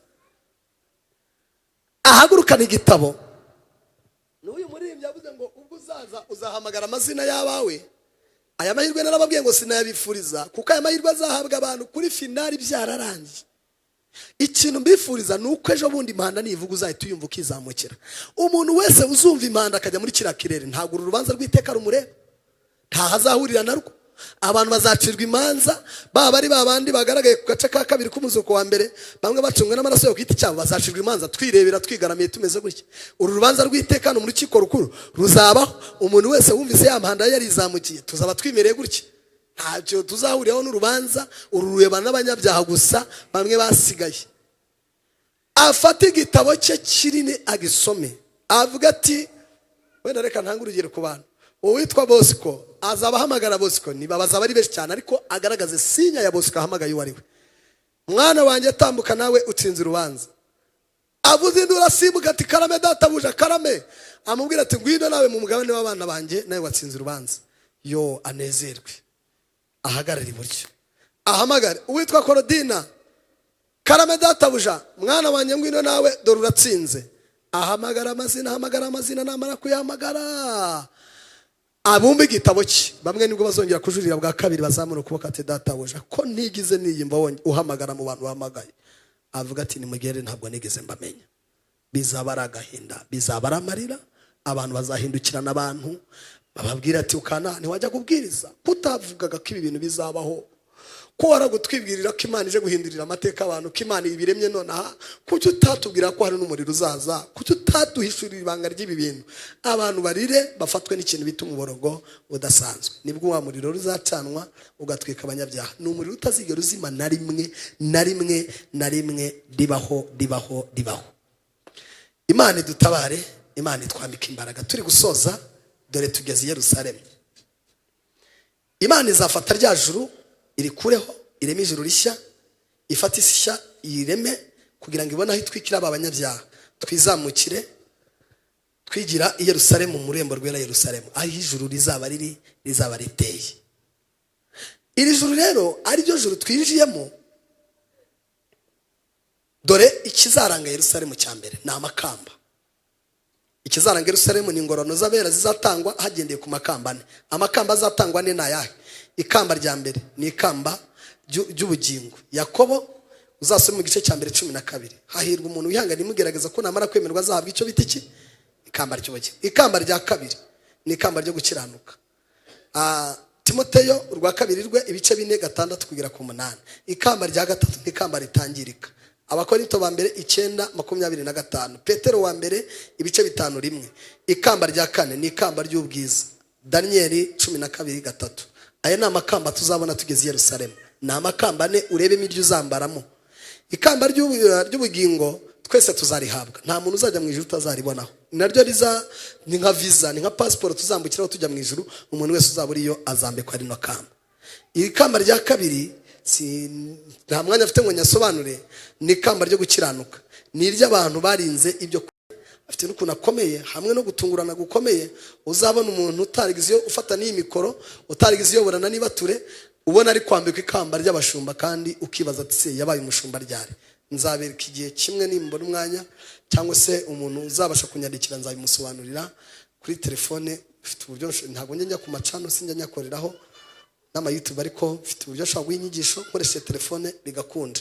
Ahagurukana igitabo. N'uyu muririmbyi yavuze ngo ubwo uzaza uzahamagara amazina y'abawe. Aya mahirwe narababwiye ngo sinayabifuriza kuko aya mahirwe azahabwa abantu kuri finali byararangiye. Ikintu mbifuriza nuko ejo bundi impanda nivuga uzahita uyumva ukizamukira. Umuntu wese uzumva impanda akajya muri kiriya kirere ntabwo urubanza rw'iteka rumureba, ntahazahurira narwo. Abantu bazacirwa imanza baba ari babandi bagaragaye ku gace ka kabiri k'umuzuko wa mbere, bamwe bacungwa n'amaraso yo kwita cyabo bazacirwa imanza twirebera twigaramiye tumeze gutya. Uru rubanza rw'iteka no muri rukiko rukuru ruzabaho. Umuntu wese wumvise ya mpanda yarizamukiye tuzaba twimereye gutya, ntacyo tuzahuriraho n'urubanza. Urureba n'abanyabyaha gusa bamwe basigaye. Afata igitabo cye kinini agisome avuga ati, wenda reka ntange urugero ku bantu. Uwitwa Bosco azabahamagara Bosco niba bazaba ari benshi cyane, ariko agaragaze sinya ya Bosco ahamagaye uwo ari we. Mwana wanjye tambuka nawe utsinze urubanza. Avuze induru asimbuka ati karame databuja karame. Amubwira ati ngwino nawe mu mugabane w'abana banjye nawe watsinze urubanza. Yo anezerwe ahagarara iburyo ahamagare uwitwa Korodina karame databuja mwana wanjye ngwino nawe dore uratsinze. Ahamagara amazina namara kuyahamagara abumbe igitabo cye. Bamwe nibwo bazongera kujurira bwa kabiri bazamura ukuboko ati databuja ko ntigize niyimba uhamagara mu bantu bahamagaye. Avuga ati nimugere ntabwo nigeze mbamenya. Bizaba ari agahinda, bizaba ari amarira. Abantu bazahindukirana abantu bababwira ati ukana ntiwajya kubwiriza kutavugaga ko ibi bintu bizabaho, ko waragutwibwirira ko Imana ije guhindurira amateka abantu, ko Imana ibiremye nonaha, kuki utatubwira ko hari n'umuriro uzaza, kuki utatuhishurira ibanga ry'ibi bintu. Abantu barire bafatwe n'ikintu bita umuborogo udasanzwe. Nibwo wa muriro ruzacanwa ugatwika abanyabyaha. Ni umuriro utazigera uzima na rimwe ribaho. Imana idutabare, Imana itwambika imbaraga. Turi gusoza dore tugeze i Yerusalemu. Imana izafata rya juru irikureho, ireme ijuru rishya, ifata isi nshya ireme kugira ngo ibone aho itwikira aba banyabyaha. Twizamukire twigira i Yerusalemu, mu rembo rwera Yerusalemu, aho ijuru rizaba riteye. Iri juru rero ari ryo juru twinjiyemo. Dore ikizaranga Yerusalemu cya mbere ni amakamba. Ikizaranga Yerusalemu ni ingororano z'abera zizatangwa hagendeye ku makamba ane. Amakamba azatangwa ni ayahe? Ikamba rya mbere ni ikamba ry'ubugingo. Yakobo uzasoma mu gice cya mbere 12. Hahirwa umuntu wihangana imugerageza ko namara kwemerwa azahabwa icyo bita iki? Ikamba ry'ubugingo. Ikamba rya kabiri ni ikamba ryo gukiranuka. Timoteyo urwa kabiri rwe ibice 4:6 kugera ku 8. Ikamba rya gatatu ni ikamba ritangirika. Abakorinto ba mbere 9:25. Petero wa mbere ibice 5:1. Ikamba rya kane ni ikamba ry'ubwiza. Danieli 12:3. Aya ni amakamba tuzabona tugeze i Yerusalemu. Ni amakamba ane urebemo iryo uzambaramo. Ikamba ry'ubugingo twese tuzarihabwa. Nta muntu uzajya mu ijuru utazaribonaho. Naryo ni nka visa, ni nka passport tuzambukiraho tujya mu ijuru. Umuntu wese uzabura iyo azambikwa rino kamba. Iri kamba rya kabiri nta mwanya afite ngo nyasobanure. Ni ikamba ryo gukiranuka. Ni iry'abantu barinze ibyo afite n'ukuntu akomeye hamwe no gutungurana gukomeye. Uzabona umuntu utarigize iyo ufata n'iyi mikoro, utarigize iyo burana nibature, ubona ari kwambika ikamba ry'abashumba kandi ukibaza ati se yabaye umushumba ryari. Nzabereka igihe kimwe nimbona umwanya, cyangwa se umuntu uzabasha kunyandikira nzabimusobanurira kuri telefone. Mfite uburyo ntabwo njya ku macano sinjya nyakoreraho n'ama YouTube, ariko mfite uburyo ashobora guhinyigisho nkoresheje telefone bigakunda.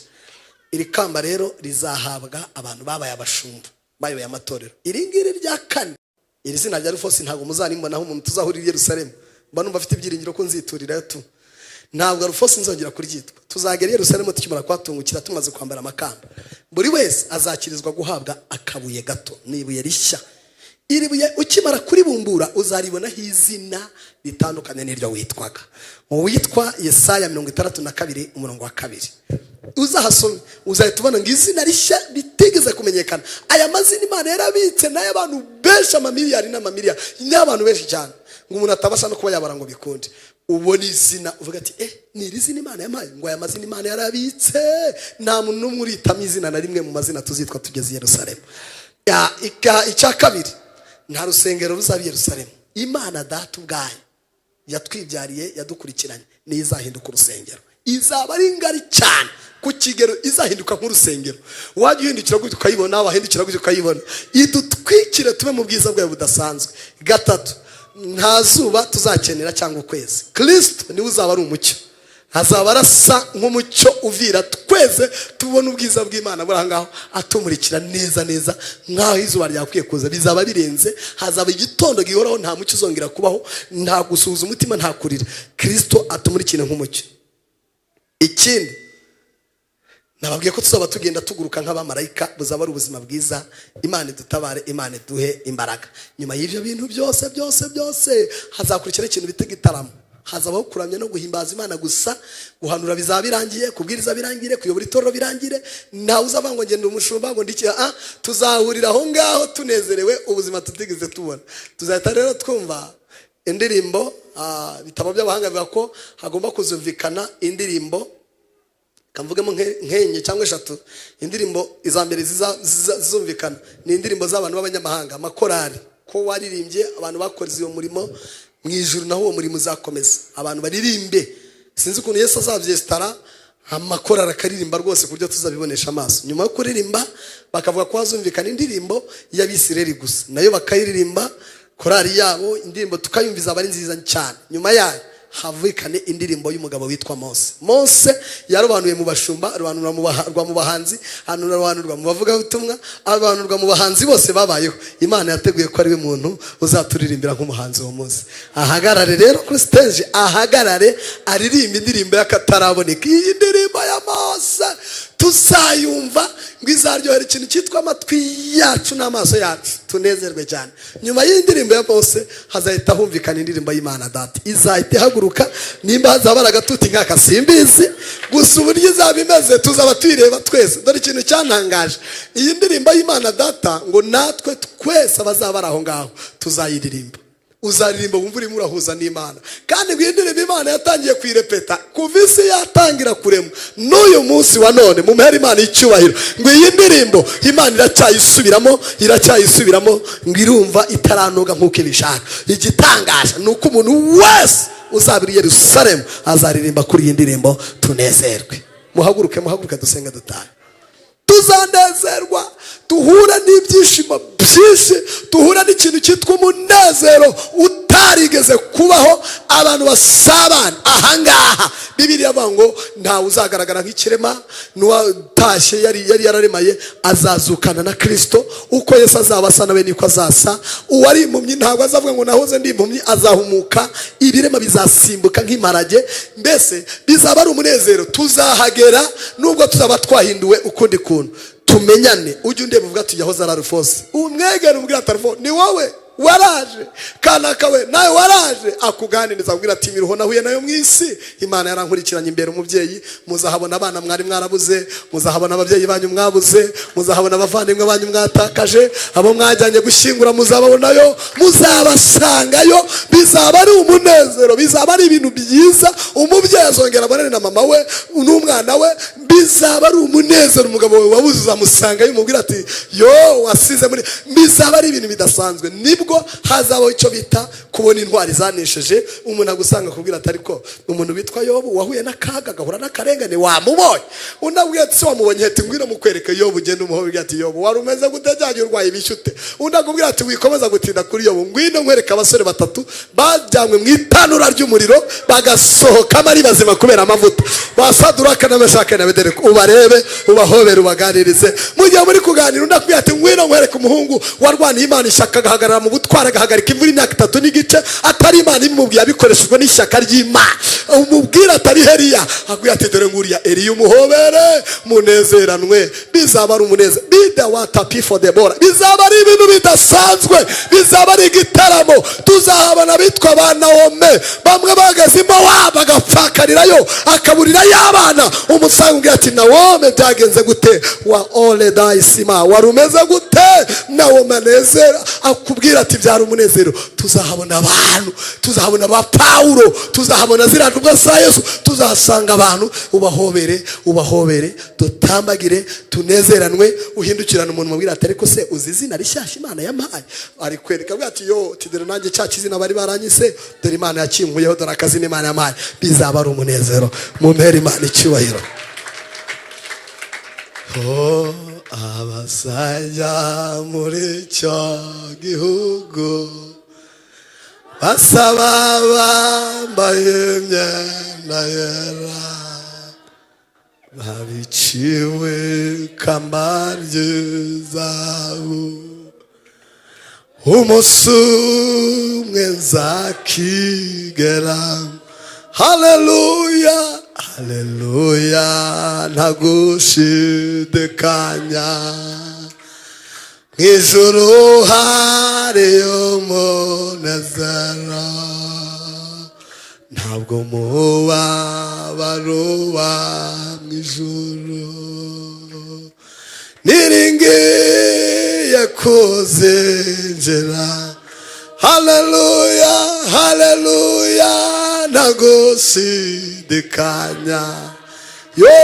Iri kamba rero rizahabwa abantu babaye abashumba, bayoboye amatorero. Iri ngiri rya kane, iri zina rya Rufosi ntabwo muzanimbonaho umuntu tuzahurira i Yerusalemu. Mba numva afite ibyiringiro ko nziturirayo tu. Ntabwo Rufosi nzongera kuryitwa. Tuzagera i Yerusalemu tukimara kwatungukira tumaze kwambara amakamba. Buri wese azakirizwa guhabwa akabuye gato, nibuye rishya. Iri buye ukimara kuribumbura uzaribonaho izina ritandukanye n'iryo witwaga. Uwitwa Yesaya 62:2. Uzahasome uzahita ubona ngo izina rishya ritigeze kumenyekana. Aya mazina Imana yarabitse nayo abantu benshi amamiliyari n'amamiliyari, n'abantu benshi cyane ngo umuntu atabasha no kuba yabara ngo bikunde. Ubona izina uvuga ati ni iri zina Imana yampaye, ngo aya mazina Imana yarabitse, nta muntu n'umwe uritamo izina na rimwe mu mazina tuzitwa tugeze i Yerusalemu. Icya kabiri, nta rusengero ruzaba i Yerusalemu. Imana data ubwayo yatwibyariye, yadukurikiranye, niyo izahinduka urusengero. Izaba ari ngari cyane ku kigero izahinduka nk'urusengero. Wajya uhindukira gutyo ukayibona, wahindukira gutyo ukayibona. Idutwikire tube mu bwiza bwayo budasanzwe. Gatatu, nta zuba tuzakenera cyangwa ukwezi. Kristo niwe uzaba ari umucyo, hazaba arasa nk'umucyo uvira, tweze tubona ubwiza bw'Imana buri ahangaho atumurikira neza neza nk'aho izuba ryakwiye kuza. Bizaba birenze, hazaba igitondo gihoraho, nta mucyo uzongera kubaho, nta gusuhuza umutima, nta kurira. Kristo atumurikira nk'umucyo. Ikindi nababwiye ko tuzaba tugenda tuguruka nk'abamarayika, buzaba ari ubuzima bwiza. Imana idutabare, Imana iduhe imbaraga. Nyuma y'ibyo bintu byose hazakurikira ikintu bita igitaramo. Hazabaho kuramya no guhimbaza Imana gusa. Guhanura bizaba birangiye, kubwiriza birangire, kuyobora itorero birangire. Ntawe uzava ngo ngende umushumba ngo ndikiye. Tuzahurira aho ngaho tunezerewe, ubuzima tutigeze tubona. Tuzahita rero twumva indirimbo. Bitabo by'abahanga bivuga ko hagomba kuzumvikana indirimbo, kamvugemo nk'enye cyangwa eshatu. Indirimbo izambere zizumvikana ni indirimbo z'abantu b'abanyamahanga, amakorari. Ko waririmbye abantu bakoze uwo murimo mu ijuru, naho uwo murimo uzakomeza, abantu baririmbe. Sinzi ukuntu Yesu azabyesitara, amakorari akaririmba rwose ku buryo tuzabibonesha amaso. Nyuma yo kuririmba bakavuga ko hazumvikana indirimbo y'Abisirayeli gusa, nayo bakayiririmba korari yabo, indirimbo tukayumviza abari nziza cyane. Nyuma yayo havukane indirimbo y'umugabo witwa Mose. Yarobanuye mu bashumba, arobanurwa mu bahanzi, arobanurwa mu bavuga ubutumwa, arobanurwa mu bahanzi bose babayeho. Imana yateguye ko ari we muntu uzaturirimbira nk'umuhanzi wa Mose. Ahagarare rero kuri stage, ahagarare aririmba indirimbo y'akataraboneka. Iyi ndirimbo ya Mose tuzayumva ngo izaryohera ikintu cyitwa amatwi yacu n'amaso yacu, tunezerwe cyane. Nyuma y'indirimbo ya Mose hazahita humvikana indirimbo y'Imana Data. Izahita ihaguruka, nimba hazaba agatuti nk'aka simbizi, gusa uburyo izaba imeze tuzaba tuyireba twese. Dore ikintu cyantangaje, iyi ndirimbo y'Imana Data ngo natwe twese abazaba ari aho ngaho tuzayiririmba. Uzaririmba wumva urimo urahuza n'Imana. Kandi ngo iyi ndirimbo Imana yatangiye kuyirepeta kuva isi yatangira kurema n'uyu munsi wa none. Mu mpera Imana icyubahiro, ngo iyi ndirimbo Imana iracyayisubiramo ngo irumva itaranoga nk'uko ibishaka. Igitangaje ni uko umuntu wese uzabira i Yerusalemu azaririmba kuri iyi ndirimbo, tunezerwe. Muhaguruke dusenga dutahe. Tuzanezerwa, duhura n'ibyishimo byinshi, duhura n'ikintu cyitwa umunezero utarigeze kubaho. Abantu basabana ahangaha. Bibiliya avuga ngo ntawe uzagaragara nk'ikirema, n'uwatashye yari yararemaye azazukana na Kristo. Uko Yesu azaba asa nawe niko azasa. Uwari impumyi ntabwo azavuga ngo nahoze ndi impumyi, azahumuka. Ibirema bizasimbuka nk'imparage. Mbese bizaba ari umunezero. Tuzahagera nubwo tuzaba twahinduwe ukundi kuntu. Tumenyane. Ujye undeba uvuga ati yahoze ari Rufose, umwegere umubwira ati Rufose ni wowe waraje, kanaka we nawe waraje, akuganiriza abwira ati miruho nahuye nayo mu isi. Imana yarankurikiranye imbere umubyeyi. Muzahabona abana mwari mwarabuze, muzahabona ababyeyi banyu mwabuze, muzahabona abavandimwe banyu mwatakaje, abo mwajyanye gushyingura muzababonayo, muzabasangayo. Bizaba ari umunezero, bizaba ari ibintu byiza. Umubyeyi azongera abonane na mama we n'umwana we, bizaba ari umunezero. Umugabo we wabuze uzamusangayo umubwira ati yo wasize muri. Bizaba ari ibintu bidasanzwe. Nibwo hazabaho icyo bita kubona intwari zanesheje. Umuntu agusanga kubwira ati ariko umuntu witwa Yobu wahuye n'akaga, agahura n'akarengane, wamubonye? Unabwiye ati wamubonye? Ati ngwino mukwereke Yobu. Ugenda umuhobera ati Yobu wari umeze gute, jyanye urwaye bishyute. Unakubwira ati wikomeza gutinda kuri Yobu, ngwino nkwereke abasore batatu bajyanywe mu itanura ry'umuriro bagasohokamo ari bazima kubera amavuta. Basaduraka na Meshaki na Abedenego. Ubarebe, ubahobere, ubaganirize. Mu gihe muri kuganira unakubwira ati ngwino nkwereke umuhungu warwaniye Imana ishyaka, agahagarara mu butwara, agahagarika imvura imyaka 3 n'igice, atari Imana imubwiye, abikoreshejwe n'ishyaka ry'Imana. Umubwira atari Eliya, akubwira ati dore nguriya Eliya, umuhobere munezeranwe. Bizaba ari umunezero. Bida watapi for the bora. Bizaba ari ibintu bidasanzwe, bizaba ari igitaramo. Tuzahabona bitwa ba Naome, bamwe bagazimo bagapfakarirayo, akaburira y'abana. Umusanga aramubwira ati Nawome byagenze gute? Wa ole daisima, wari umeze gute? Nawome anezera akubwira ati byari umunezero. Tuzahabona abantu, tuzahabona ba Paulo, tuzahabona ziriya ntumwa za Yesu, tuzasanga abantu. Ubahobere dutambagire tunezeranwe. Uhindukirana umuntu mubwira ati ariko se uzi izina rishyashya Imana yampaye? Ari kwereka bwa ati yo tidere nanjye cya kizina bari baranyise, dore Imana yakinkuyeho, dore akazi Imana yampaye. Bizaba ari umunezero. Mumpere Imana icyubahiro. Abazajya muri cyo gihugu basaba bambaye imyenda yera, babiciwe ikamba ry'izahabu. Umunsi umwe nzakigera. Haleluya, haleluya, ntagushidikanya. Mw'ijuru hariyo umunezero, ntabwo umubabaro uba mw'ijuru. Niringiye kuzinjira. Haleluya, haleluya, ntagushidikanya. Yo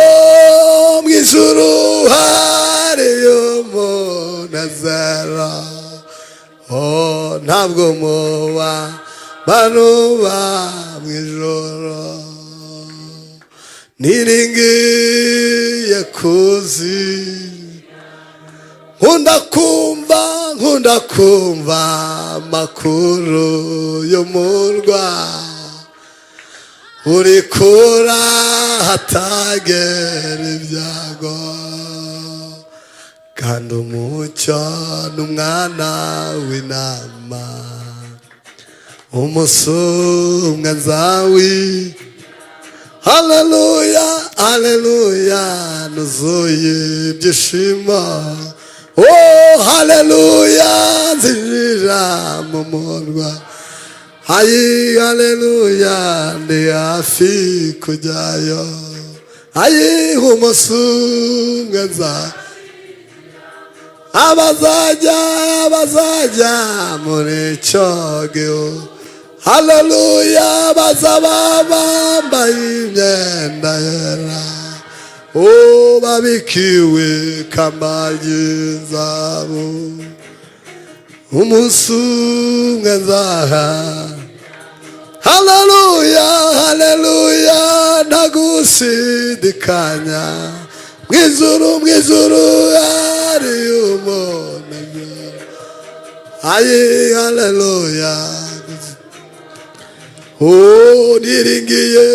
mw'ijuru hariyo umunezero, ntabwo umubabaro uba mw'ijuru. Niringiye kuzinjira. Nkunda kumva amakuru y'umurwa uri kura hatagera ibyago, kandi umucyo n'umwana w'intama. Umunsi umwe nzawi. Haleluya, haleluya, nuzuye ibyishimo. Oh haleluya, nzinjira mu murwa. Ayi haleluya, ndi hafi kujyayo. Ayi umunsi umwe nzawi. Abazajya muri cyo gihugu. Haleluya, bazaba bambaye imyenda yera, babikiwe ikamba ry'izahabu. Umunsi umwe nzaha. Haleluya, haleluya, ntagushidikanya. Mw'ijuru hari umunezero. Ayi haleluya. Niringiye